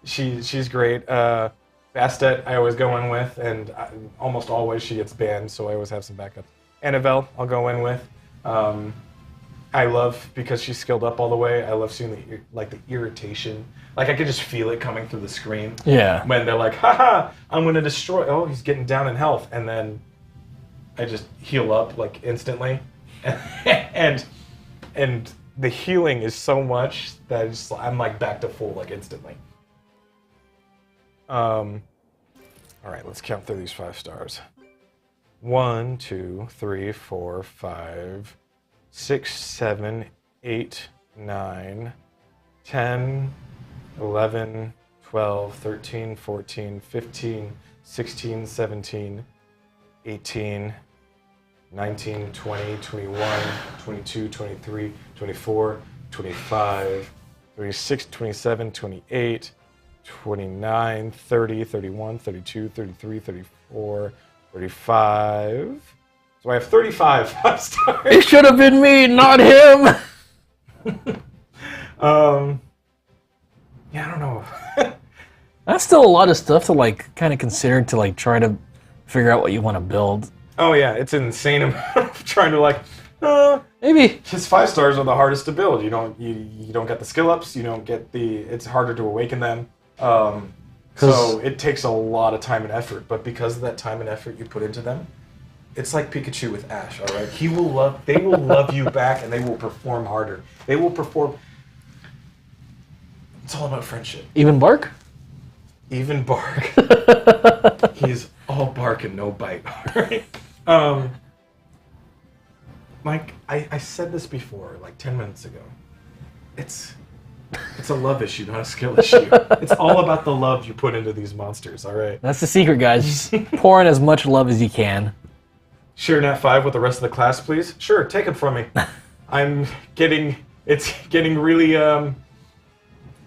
She's great. Bastet I always go in with, and almost always she gets banned, so I always have some backups. Annabelle I'll go in with. I love, because she's skilled up all the way, I love seeing the irritation. Like, I could just feel it coming through the screen. Yeah. When they're like, haha, I'm going to destroy... Oh, he's getting down in health. And then I just heal up, like, instantly. and the healing is so much that I'm, like, back to full, like, instantly. All right, let's count through these 5 stars. 1, 2, 3, 4, 5... 6, 7, 8, 9, 10, 11, 12, 13, 14, 15, 16, 17, 18, 19, 20, 21, 22, 23, 24, 25, 26, 27, 28, 29, 30, 31, 32, 33, 34, 35... So I have 35 5 stars. It should have been me, not him. Yeah, I don't know. That's still a lot of stuff to like kind of consider to like try to figure out what you want to build. Oh yeah, it's an insane amount of trying to like. Maybe His 5 stars are the hardest to build. You don't get the skill ups. You don't get the. It's harder to awaken them. So it takes a lot of time and effort. But because of that time and effort you put into them, it's like Pikachu with Ash. All right, they will love you back, and they will perform harder. They will perform. It's all about friendship. even Bark. Even bark. He's all bark and no bite. Alright? Mike, I said this before, like 10 minutes ago. It's a love issue, not a skill issue. It's all about the love you put into these monsters, alright? That's the secret, guys. Just pour in as much love as you can. Share Nat 5 with the rest of the class, please. Sure, take it from me. It's getting really,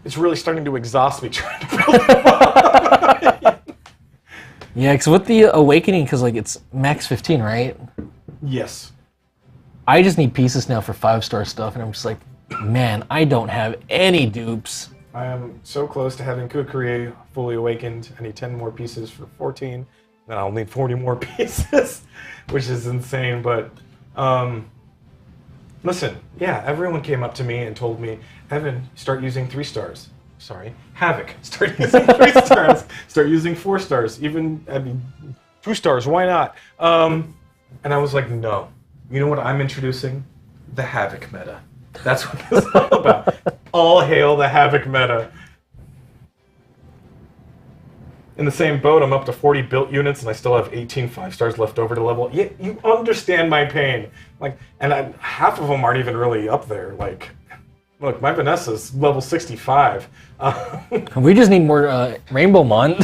it's really starting to exhaust me trying to build them up. Yeah, because with the Awakening, because like it's max 15, right? Yes. I just need pieces now for 5-star stuff, and I'm just like, man, I don't have any dupes. I am so close to having Kukuri fully awakened. I need 10 more pieces for 14. Then I'll need 40 more pieces, which is insane. But listen, yeah, everyone came up to me and told me, Evan, start using 3 stars. Sorry, Havoc, start using 3 stars. Start using 4 stars. Even, 2 stars, why not? And I was like, no. You know what I'm introducing? The Havoc meta. That's what this is all about. All hail the Havoc meta. In the same boat, I'm up to 40 built units, and I still have 18 5-stars left over to level. Yeah, you understand my pain. Like, and half of them aren't even really up there. Like, look, my Vanessa's level 65. We just need more Rainbow Mon.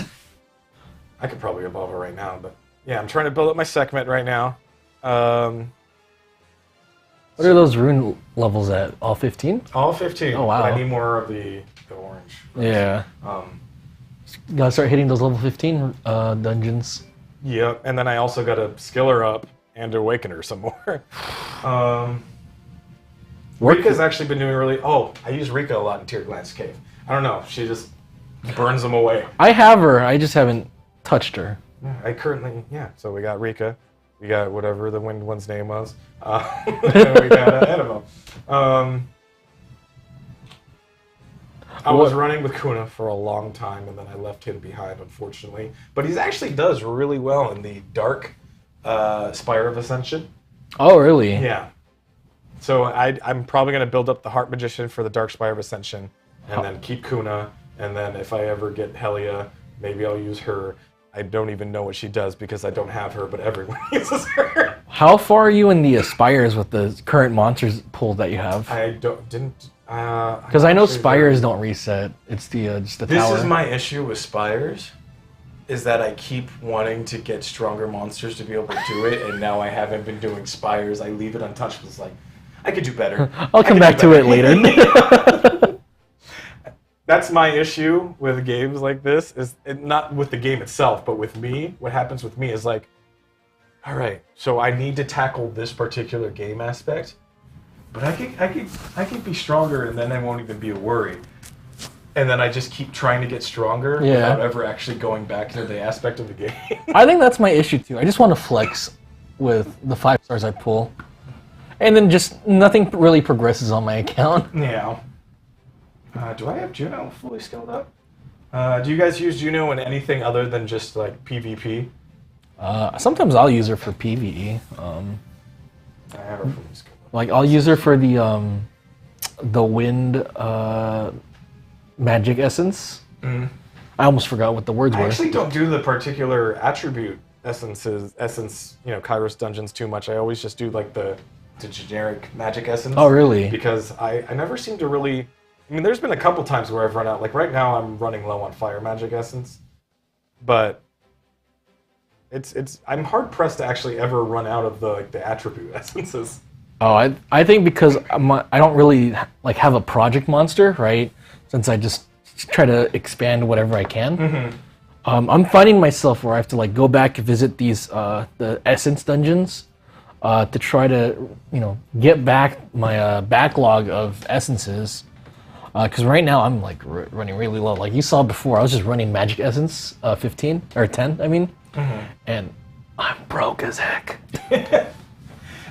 I could probably evolve her right now, but yeah, I'm trying to build up my segment right now. What are those rune levels at? All 15? All 15. Oh, wow. But I need more of the orange. Yeah. Gotta start hitting those level 15 dungeons. Yep, and then I also got to skill her up and awaken her some more. Rika's actually been doing really... Oh, I use Rika a lot in Tear Glance Cave. I don't know, she just burns them away. I have her, I just haven't touched her. Yeah, I currently... Yeah, so we got Rika. We got whatever the wind one's name was. And we got Annabelle. I was running with Kuna for a long time, and then I left him behind, unfortunately. But he actually does really well in the Dark Spire of Ascension. Oh, really? Yeah. So I'm probably going to build up the Heart Magician for the Dark Spire of Ascension, and then keep Kuna, and then if I ever get Helia, maybe I'll use her. I don't even know what she does because I don't have her, but everyone uses her. How far are you in the Spires with the current monsters pool that you have? I didn't... Because I know Spires don't reset. It's the just the tower. This is my issue with Spires, is that I keep wanting to get stronger monsters to be able to do it, and now I haven't been doing Spires. I leave it untouched. It's like, I could do better. I'll come back to it later. That's my issue with games like this, is not with the game itself, but with me. What happens with me is like, all right, so I need to tackle this particular game aspect, but I could be stronger, and then I won't even be a worry. And then I just keep trying to get stronger without ever actually going back into the aspect of the game. I think that's my issue too. I just want to flex with the 5 stars I pull, and then just nothing really progresses on my account. Yeah. Do I have Juno fully skilled up? Do you guys use Juno in anything other than just like PvP? Sometimes I'll use her for PvE. I have her fully skilled up. Like I'll use her for the wind magic essence. I almost forgot what the words were. I actually don't do the particular attribute essence, Kairos dungeons too much. I always just do like the generic magic essence. Oh, really? Because I never seem to really... I mean, there's been a couple times where I've run out. Like right now, I'm running low on fire magic essence, but I'm hard pressed to actually ever run out of the attribute essences. Oh, I think because I don't really like have a project monster, right? Since I just try to expand whatever I can. I'm finding myself where I have to like go back and visit these the essence dungeons to try to get back my backlog of essences. Because right now I'm like running really low. Like you saw before, I was just running Magic Essence 15 or 10. I mean, and I'm broke as heck.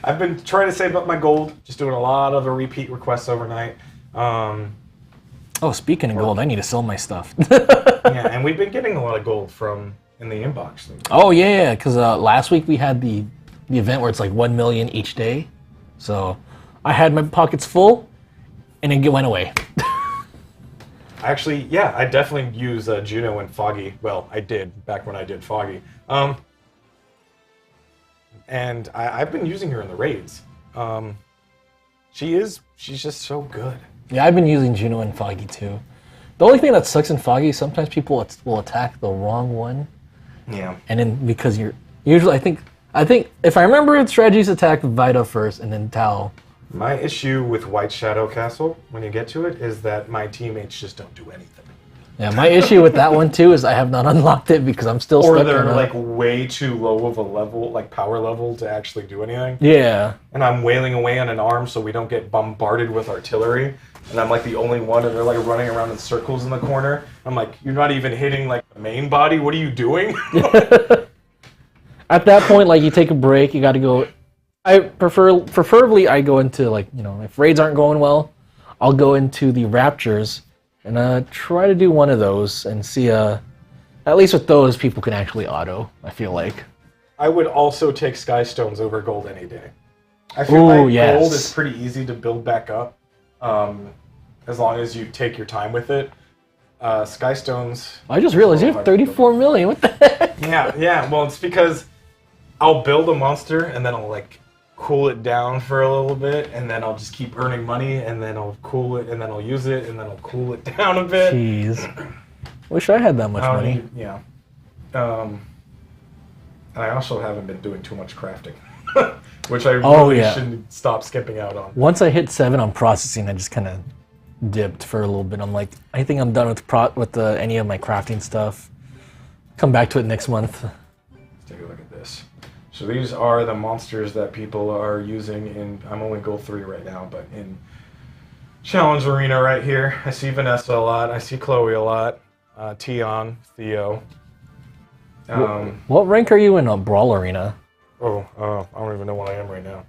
I've been trying to save up my gold, just doing a lot of the repeat requests overnight. Oh, speaking of gold, I need to sell my stuff. Yeah, and we've been getting a lot of gold in the inbox. Oh yeah, because last week we had the event where it's like 1 million each day. So I had my pockets full, and it went away. Actually, yeah, I definitely use Juno and Foggy. Well, I did back when I did Foggy. And I've been using her in the raids. She's just so good. Yeah, I've been using Juno and Foggy too. The only thing that sucks in Foggy, sometimes people will attack the wrong one. Yeah. And then because you're usually, I think if I remember, the strategies attack Vita first and then Tao. My issue with White Shadow Castle, when you get to it, is that my teammates just don't do anything. Yeah, my issue with that one too is I have not unlocked it because I'm still Or stuck they're on like way too low of a level, like power level, to actually do anything. Yeah. And I'm wailing away on an arm so we don't get bombarded with artillery. And I'm like the only one, and they're like running around in circles in the corner. I'm like, you're not even hitting like the main body. What are you doing? At that point, like you take a break, you got to go. Preferably I go into like, you know, if raids aren't going well, I'll go into the Raptures and try to do one of those and see. At least with those, people can actually auto. I feel like. I would also take Sky Stones over gold any day. I feel like yes. gold is pretty easy to build back up, as long as you take your time with it. Sky Stones. I just realized you have 34 million. What the heck? Yeah. Well, it's because I'll build a monster and then I'll like cool it down for a little bit, and then I'll just keep earning money, and then I'll cool it, and then I'll use it, and then I'll cool it down a bit. Jeez. Wish I had that much money. Yeah. And I also haven't been doing too much crafting, which I really should stop skipping out on. Once I hit 7 on processing, I just kind of dipped for a little bit. I'm like, I think I'm done with any of my crafting stuff. Come back to it next month. Let's take a look at this. So these are the monsters that people are using in, I'm only gold 3 right now, but in Challenge Arena right here. I see Vanessa a lot. I see Chloe a lot. Tion, Theo. What rank are you in a Brawl Arena? I don't even know what I am right now.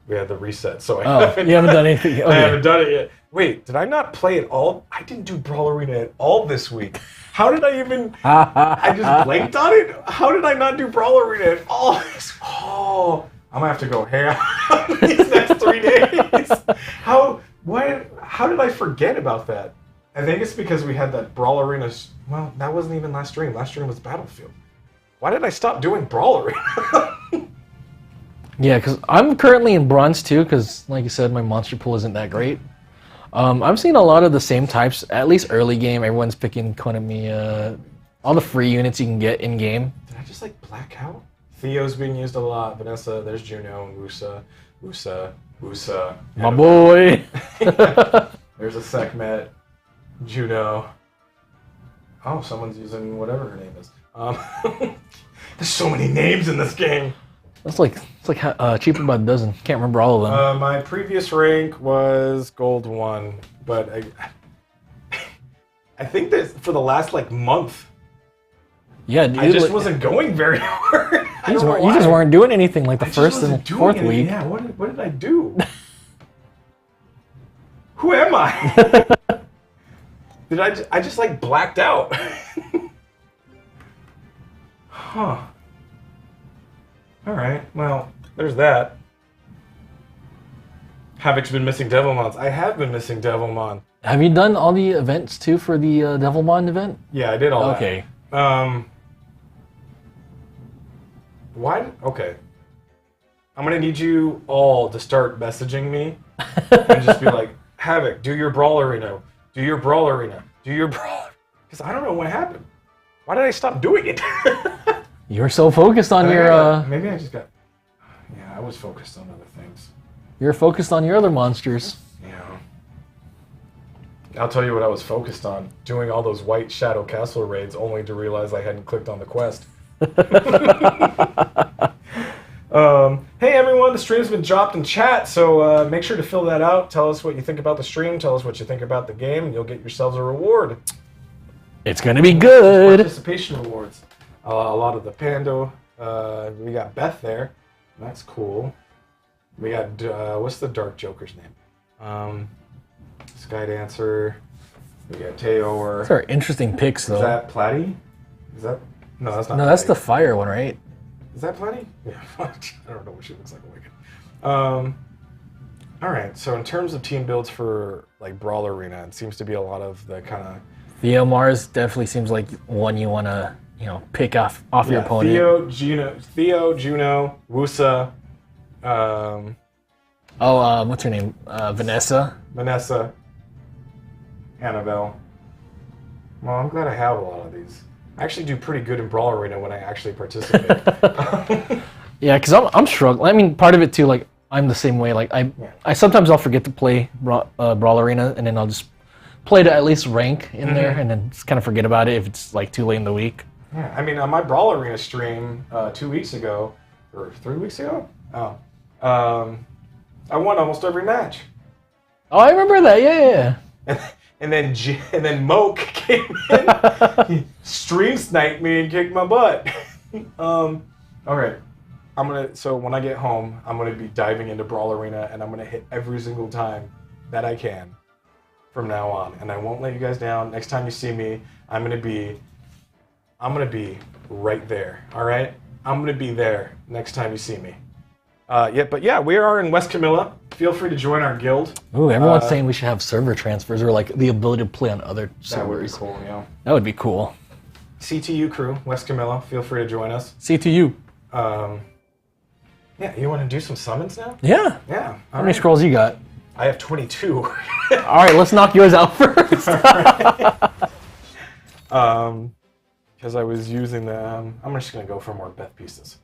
We had the reset, so you haven't done anything. Okay. I haven't done it yet. Wait, did I not play it all? I didn't do Brawl Arena at all this week. How did I even... I just blanked on it? How did I not do Brawl Arena at all? Oh, I'm going to have to go ham these next 3 days. How did I forget about that? I think it's because we had that Brawl Arena... Well, that wasn't even last stream. Last stream was Battlefield. Why did I stop doing Brawl Arena? Yeah, because I'm currently in Bronze too, because like you said, my monster pool isn't that great. I'm seeing a lot of the same types, at least early game. Everyone's picking Konami, all the free units you can get in game. Did I just like black out? Theo's being used a lot. Vanessa, there's Juno, Wusa. My boy! There's a Sekhmet, Juno. Oh, someone's using whatever her name is. There's so many names in this game. It's like cheaper by the dozen. Can't remember all of them. My previous rank was gold 1, but I think that for the last like month, yeah, I just wasn't going very hard. You just weren't doing anything like the first and fourth week. Yeah, what did I do? Who am I? I just like blacked out? Huh. Alright, well, there's that. Havoc's been missing Devilmons. I have been missing Devilmon. Have you done all the events too for the Devilmon event? Yeah, I did all that. Okay. Why? Okay. I'm gonna need you all to start messaging me and just be like, Havoc, do your Brawl Arena. Do your Brawl Arena. Do your Brawl. Because I don't know what happened. Why did I stop doing it? You're so focused on your... Maybe I just got... Yeah, I was focused on other things. You're focused on your other monsters. Yeah. I'll tell you what I was focused on. Doing all those White Shadow Castle raids only to realize I hadn't clicked on the quest. Hey everyone, the stream's been dropped in chat, so make sure to fill that out. Tell us what you think about the stream. Tell us what you think about the game, and you'll get yourselves a reward. It's gonna be good. Participation rewards. A lot of the Pando. We got Beth there. That's cool. We got what's the Dark Joker's name? Skydancer. We got Teor. Those are interesting picks, though. Is that Platy? Is that no? That's not. No, Platy. that's the fire one, right? Is that Platy? Yeah. I don't know what she looks like. Wicked. All right. So in terms of team builds for like Brawl Arena, it seems to be a lot of the kind of Theo Mars definitely seems like one you want to, pick off your opponent. Theo, Juno, Wusa, What's her name? Vanessa. Vanessa, Annabelle. Well, I'm glad I have a lot of these. I actually do pretty good in Brawl Arena when I actually participate. Yeah, because I'm struggling. I mean, part of it too, like, I'm the same way. Like, I sometimes I'll forget to play Brawl Arena, and then I'll just play to at least rank in there, and then just kind of forget about it if it's, like, too late in the week. Yeah, I mean, on my Brawl Arena stream 2 weeks ago, or 3 weeks ago, I won almost every match. Oh, I remember that. Yeah. And then Moke came in, he stream sniped me and kicked my butt. All right, so when I get home, I'm gonna be diving into Brawl Arena, and I'm gonna hit every single time that I can from now on, and I won't let you guys down. Next time you see me, I'm gonna be right there. All right, I'm gonna be there next time you see me. We are in West Camilla. Feel free to join our guild. Ooh, everyone's saying we should have server transfers or like the ability to play on other servers. That would be cool, yeah. That would be cool. CTU crew, West Camilla. Feel free to join us. CTU. You want to do some summons now? Yeah. Yeah. How many scrolls you got? I have 22. All right, let's knock yours out first. Because I was using them. I'm just gonna go for more Beth pieces.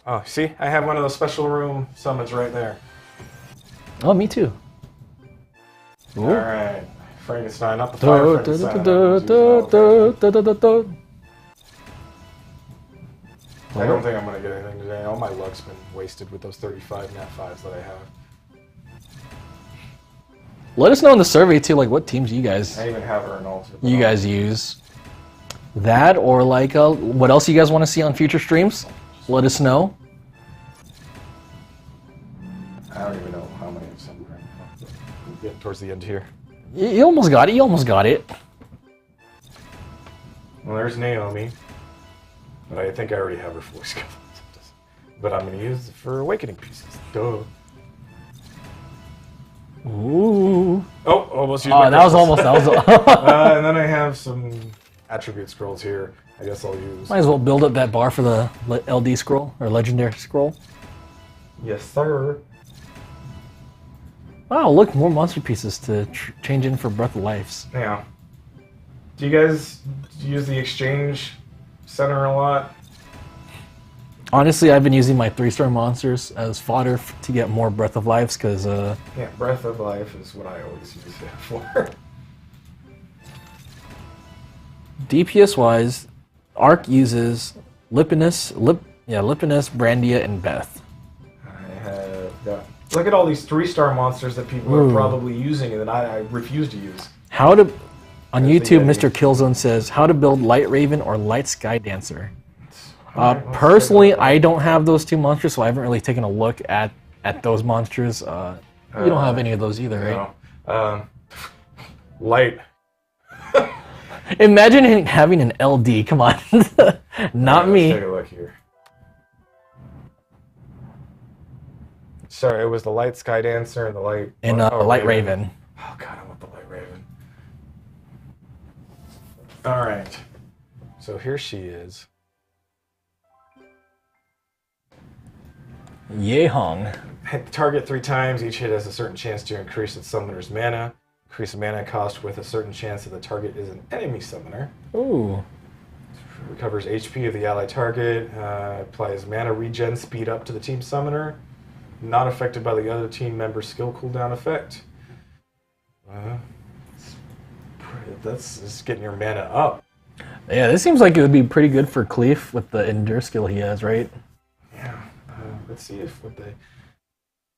Oh, see, I have one of those special room summons right there. Oh, me too. Ooh. All right, Frankenstein, not the fire Frankenstein. I don't think I'm gonna get anything today. All my luck's been wasted with those 35 nat 5s that I have. Let us know in the survey too, like what teams you guys I even have her in ulti. You guys use. That or like what else you guys want to see on future streams? Let us know. I don't even know how many I'm sending right now. We're getting towards the end here. You almost got it. You almost got it. Well, there's Naomi. But I think I already have her fully skilled. But I'm going to use it for awakening pieces. Duh. Ooh. Oh, almost used my that was crystals. And then I have some attribute scrolls here. I guess I'll use. Might as well build up that bar for the LD scroll or legendary scroll. Yes, sir. Wow, look, more monster pieces to change in for Breath of Lives. Yeah. Do you guys use the exchange center a lot? Honestly, I've been using my 3-star monsters as fodder to get more Breath of Lives because. Yeah, Breath of Life is what I always use it for. DPS wise, Arc uses Lipinus, Brandia, and Beth. I have got. Look at all these 3-star monsters that people are probably using and that I refuse to use. On YouTube, Mr. Killzone says, how to build Light Raven or Light Sky Dancer. Personally, I don't have those two monsters, so I haven't really taken a look at those monsters. You don't have any of those either, right? Light. Imagine having an LD, come on. Not me. Let's take a look here. Sorry, it was the Light Sky Dancer and the Light... And Light Raven. Oh god, I want the Light Raven. Alright. So here she is. Yehong. Hit the target 3 times. Each hit has a certain chance to increase its summoner's mana. Increase the mana cost with a certain chance that the target is an enemy summoner. Ooh. Recovers HP of the allied target. Applies mana regen speed up to the team summoner. Not affected by the other team member's skill cooldown effect. That's just getting your mana up. Yeah, this seems like it would be pretty good for Cleef with the Endure skill he has, right? Yeah. Let's see if what they...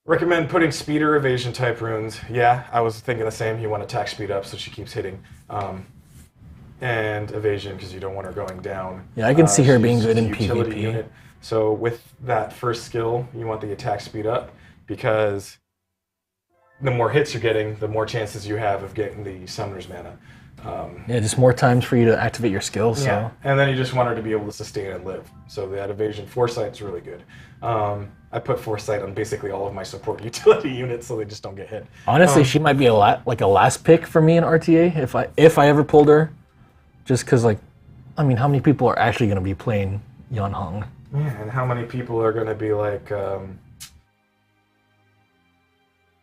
Recommend putting speed or evasion type runes. Yeah, I was thinking the same. You want attack speed up so she keeps hitting. And evasion because you don't want her going down. Yeah, I can see her being good in utility PvP. Unit. So with that first skill, you want the attack speed up because the more hits you're getting, the more chances you have of getting the summoner's mana. Yeah, just more times for you to activate your skills. Yeah, So. and then you just want her to be able to sustain and live. So that evasion foresight's really good. I put Foresight on basically all of my support utility units so they just don't get hit. Honestly, she might be a last pick for me in RTA if I ever pulled her, just because how many people are actually going to be playing Yan Hong? Yeah, and how many people are going to be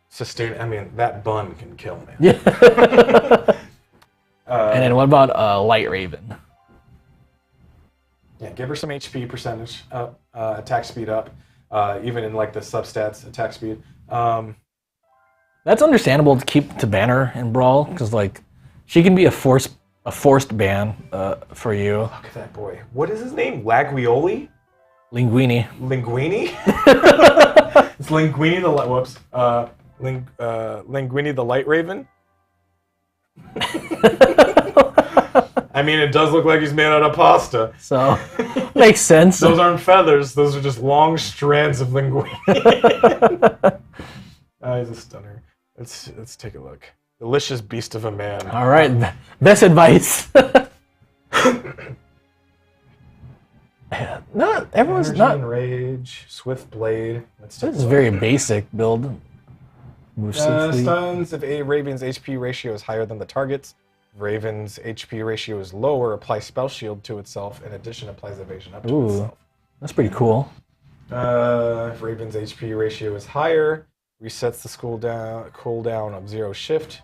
sustain? I mean, that bun can kill me. Yeah. And then what about Light Raven? Yeah, give her some HP percentage up, attack speed up, even in the substats attack speed. That's understandable to keep to banner in Brawl because she can be a forced ban for you. Look at that boy. What is his name? Laguioli? Linguini. Linguini? It's Linguini the Linguini the Light Raven. I mean, it does look like he's made out of pasta. So, makes sense. Those aren't feathers. Those are just long strands of linguine. He's a stunner. Let's take a look. Delicious beast of a man. All right, best advice. Not everyone's Energy not. and rage, swift blade. This is very basic build. Move swiftly. Stuns if a Raven's HP ratio is higher than the target's. If Raven's HP ratio is lower, apply spell shield to itself. In addition, applies evasion up to itself. That's pretty cool. If Raven's HP ratio is higher, resets the cooldown of 0 shift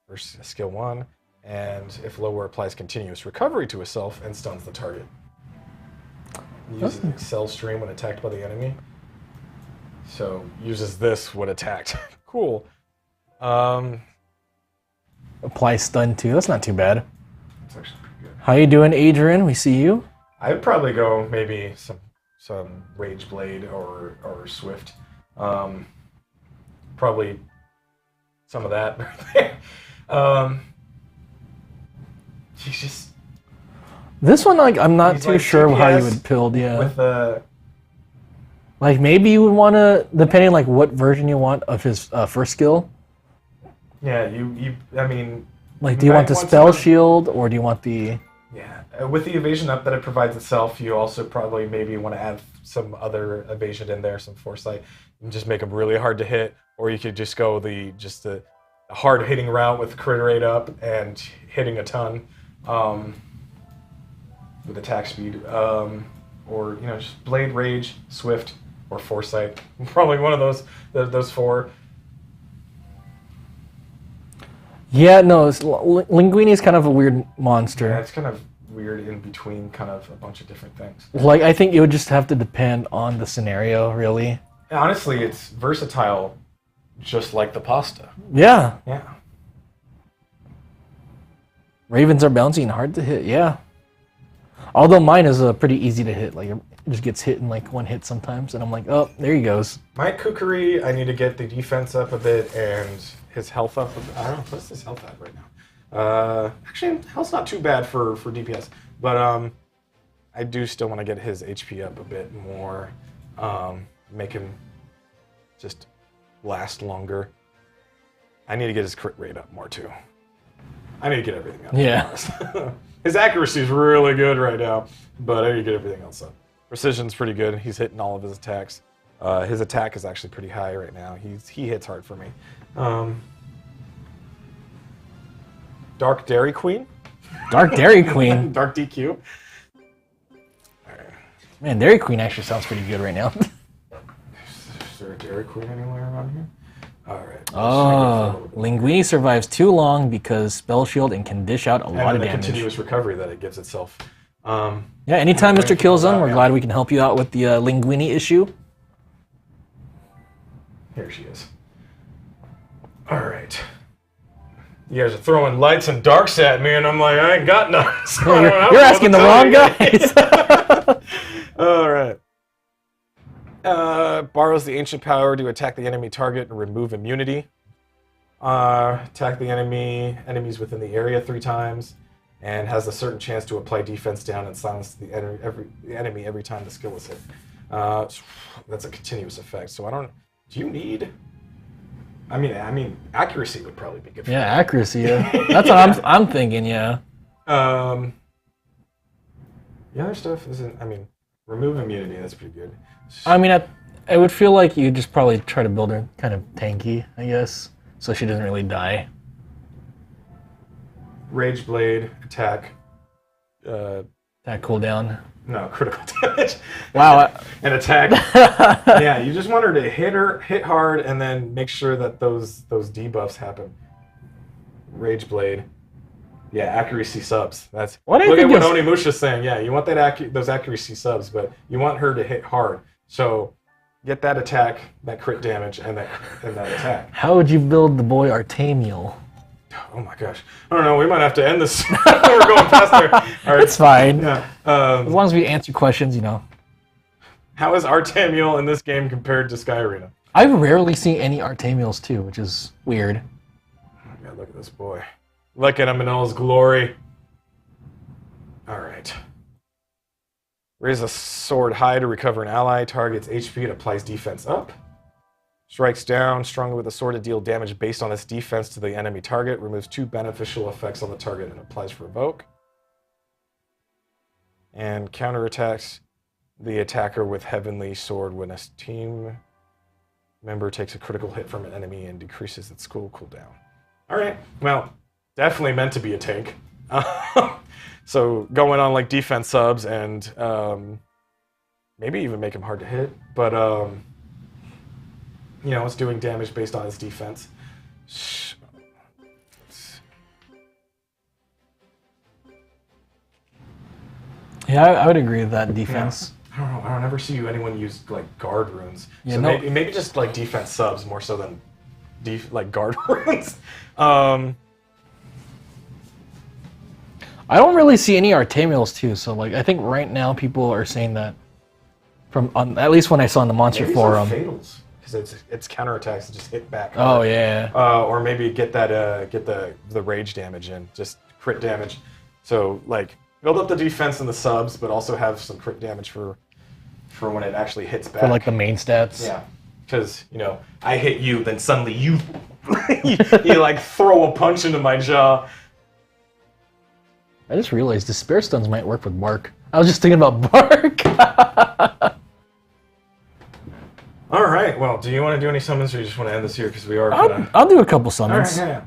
for skill 1, and if lower, applies continuous recovery to itself and stuns the target. Uses Excel stream when attacked by the enemy. So uses this when attacked. Cool. Apply stun too. That's not too bad. That's actually pretty good. How you doing, Adrian? We see you. I'd probably go maybe some Rage Blade or Swift. Probably some of that. He's just... This one, I'm not too sure how you DPS would build, yeah. With the... maybe you would want to, depending what version you want of his first skill. Yeah, I mean... Do you want the spell shield, or do you want the... Yeah, with the evasion up that it provides itself, you also probably maybe want to add some other evasion in there, some foresight, and just make them really hard to hit. Or you could just go the hard hitting route with crit rate up and hitting a ton with attack speed, or just blade, rage, swift, or foresight. Probably one of those four. Yeah, no, Linguini is kind of a weird monster. Yeah, it's kind of weird in between kind of a bunch of different things. I think it would just have to depend on the scenario, really. And honestly, it's versatile, just like the pasta. Yeah. Yeah. Ravens are bouncy and hard to hit, yeah. Although mine is pretty easy to hit. It just gets hit in one hit sometimes, and I'm like, oh, there he goes. My Kukuri, I need to get the defense up a bit and his health up a bit. I don't know, what's his health at right now? Actually, health's not too bad for DPS, but I do still want to get his HP up a bit more, make him just last longer. I need to get his crit rate up more too. I need to get everything up. Yeah. His accuracy is really good right now, but I need to get everything else up. Precision's pretty good. He's hitting all of his attacks. His attack is actually pretty high right now. He hits hard for me. Dark Dairy Queen. Dark Dairy Queen. Dark DQ. Man, Dairy Queen actually sounds pretty good right now. Is there a Dairy Queen anywhere around here? Alright. Oh, Linguini survives too long because spell shield and can dish out a lot of the damage. continuous recovery that it gives itself. Yeah, anytime, Mr. Killzone, we're glad we can help you out with the Linguini issue. Here she is. Alright. You guys are throwing lights and darks at me, and I'm like, I ain't got none. So Yeah, you're asking the wrong guys. Alright. Borrows the ancient power to attack the enemy target and remove immunity. Attack the enemies within the area 3 times, and has a certain chance to apply defense down and silence the enemy every time the skill is hit. That's a continuous effect. So do you need? I mean, accuracy would probably be good for Yeah, accuracy. Yeah. That's what I'm thinking. Yeah. The other stuff isn't. Remove immunity. That's pretty good. I mean, It would feel like you just probably try to build her kind of tanky, I guess, so she doesn't really die. Rage Blade, attack. That cooldown. No, critical damage. Wow. And attack. Yeah, you just want her to hit hard, and then make sure that those debuffs happen. Rage Blade. Yeah, accuracy subs. That's What I look at think what is- Onimusha's saying. Yeah, you want those accuracy subs, but you want her to hit hard. So get that attack, that crit damage, and that attack. How would you build the boy Artemiel? Oh my gosh. I don't know. We might have to end this. We're going past there. All right. It's fine. Yeah. As long as we answer questions, you know. How is Artemiel in this game compared to Sky Arena? I rarely see any Artemiels too, which is weird. Oh my God, look at this boy. Look at him in all his glory. All right. Raise a sword high to recover an ally. Targets HP and applies defense up. Strikes down strongly with a sword to deal damage based on its defense to the enemy target. Removes 2 beneficial effects on the target and applies for evoke. And counterattacks the attacker with Heavenly Sword when a team member takes a critical hit from an enemy and decreases its cooldown. All right. Well, definitely meant to be a tank. So going on like defense subs and maybe even make him hard to hit. But you know, it's doing damage based on his defense. Yeah, I would agree with that defense. I don't know. I don't ever see anyone use like guard runes. Yeah, So no. maybe just like defense subs more so than like guard runes. I I don't really see any Artemiels too, so like I think right now people are saying that from at least when I saw in the monster Maybe forum. fatals because it's counterattacks that just hit back. Oh hard. yeah. Or maybe get the rage damage in, just crit damage. So like build up the defense and the subs, but also have some crit damage for when it actually hits back. For like the main stats. Yeah, because you know I hit you, then suddenly you you like throw a punch into my jaw. I just realized Despair Stones might work with Bark. I was just thinking about Bark. All right. Well, do you want to do any summons, or you just want to end this here because we are gonna... I'll do a couple All right. summons. Yeah.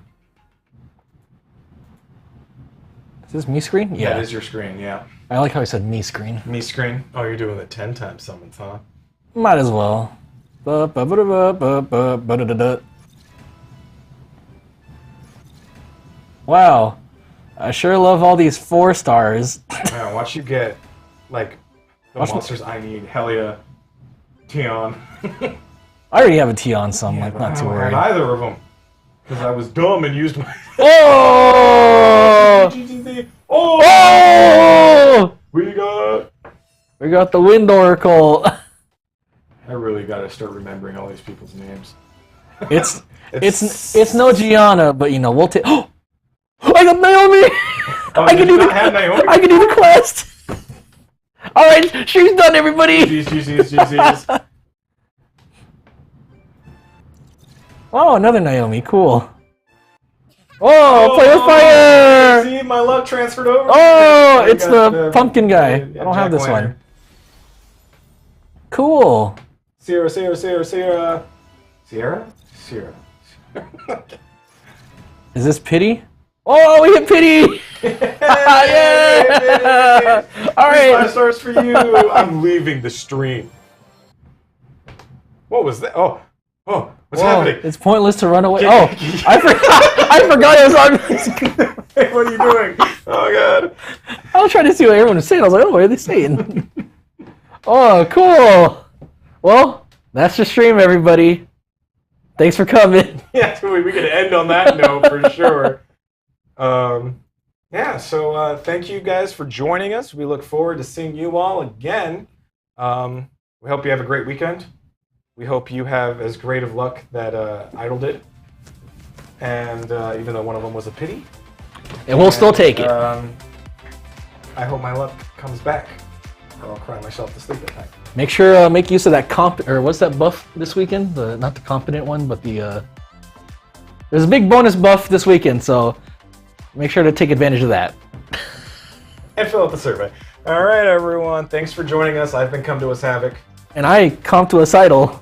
Is this me screen? Yeah. That is your screen. Yeah. I like how I said me screen. Me screen. Oh, you're doing the 10 times summons, huh? Might as well. Wow. I sure love all these 4 stars. Man, watch you get like the Watch me- monsters I need. Helia, Tion. I already have a T on, so I'm like But not I too don't worried. have either of them because I was dumb and used my. Oh! GGZ. Oh! Oh! We got. The Wind Oracle. I really got to start remembering all these people's names. It's no Gianna, but you know we'll take. Oh! I got Naomi. Oh, I can do have Naomi. I can do the quest. All right, she's done, everybody. GG's. Oh, another Naomi. Cool. Oh, play with fire. See, my luck transferred over. Oh, I it's got the pumpkin guy. yeah, I don't have Jack this Lantern. one. Cool. Sierra. Is this pity? Oh, we hit pity. Yeah. All right. 5 stars for you. I'm leaving the stream. What was that? Oh, what's Whoa, happening? it's pointless to run away. Get- Oh, I forgot it was on. Hey, what are you doing? Oh god. I was trying to see what everyone was saying. I was like, oh, what are they saying? Oh, cool. Well, that's the stream, everybody. Thanks for coming. Yeah, we could end on that note for sure. Yeah, so thank you guys for joining us. We look forward to seeing you all again. We hope you have a great weekend. We hope you have as great of luck that Idol did. And even though one of them was a pity. And we'll still take it. I hope my luck comes back, or I'll cry myself to sleep at night. Make sure make use of that what's that buff this weekend? Not the competent one, but the there's a big bonus buff this weekend, so make sure to take advantage of that. And fill out the survey. All right, everyone. Thanks for joining us. I've been Come to Us Havoc. and I comp to a Seidel.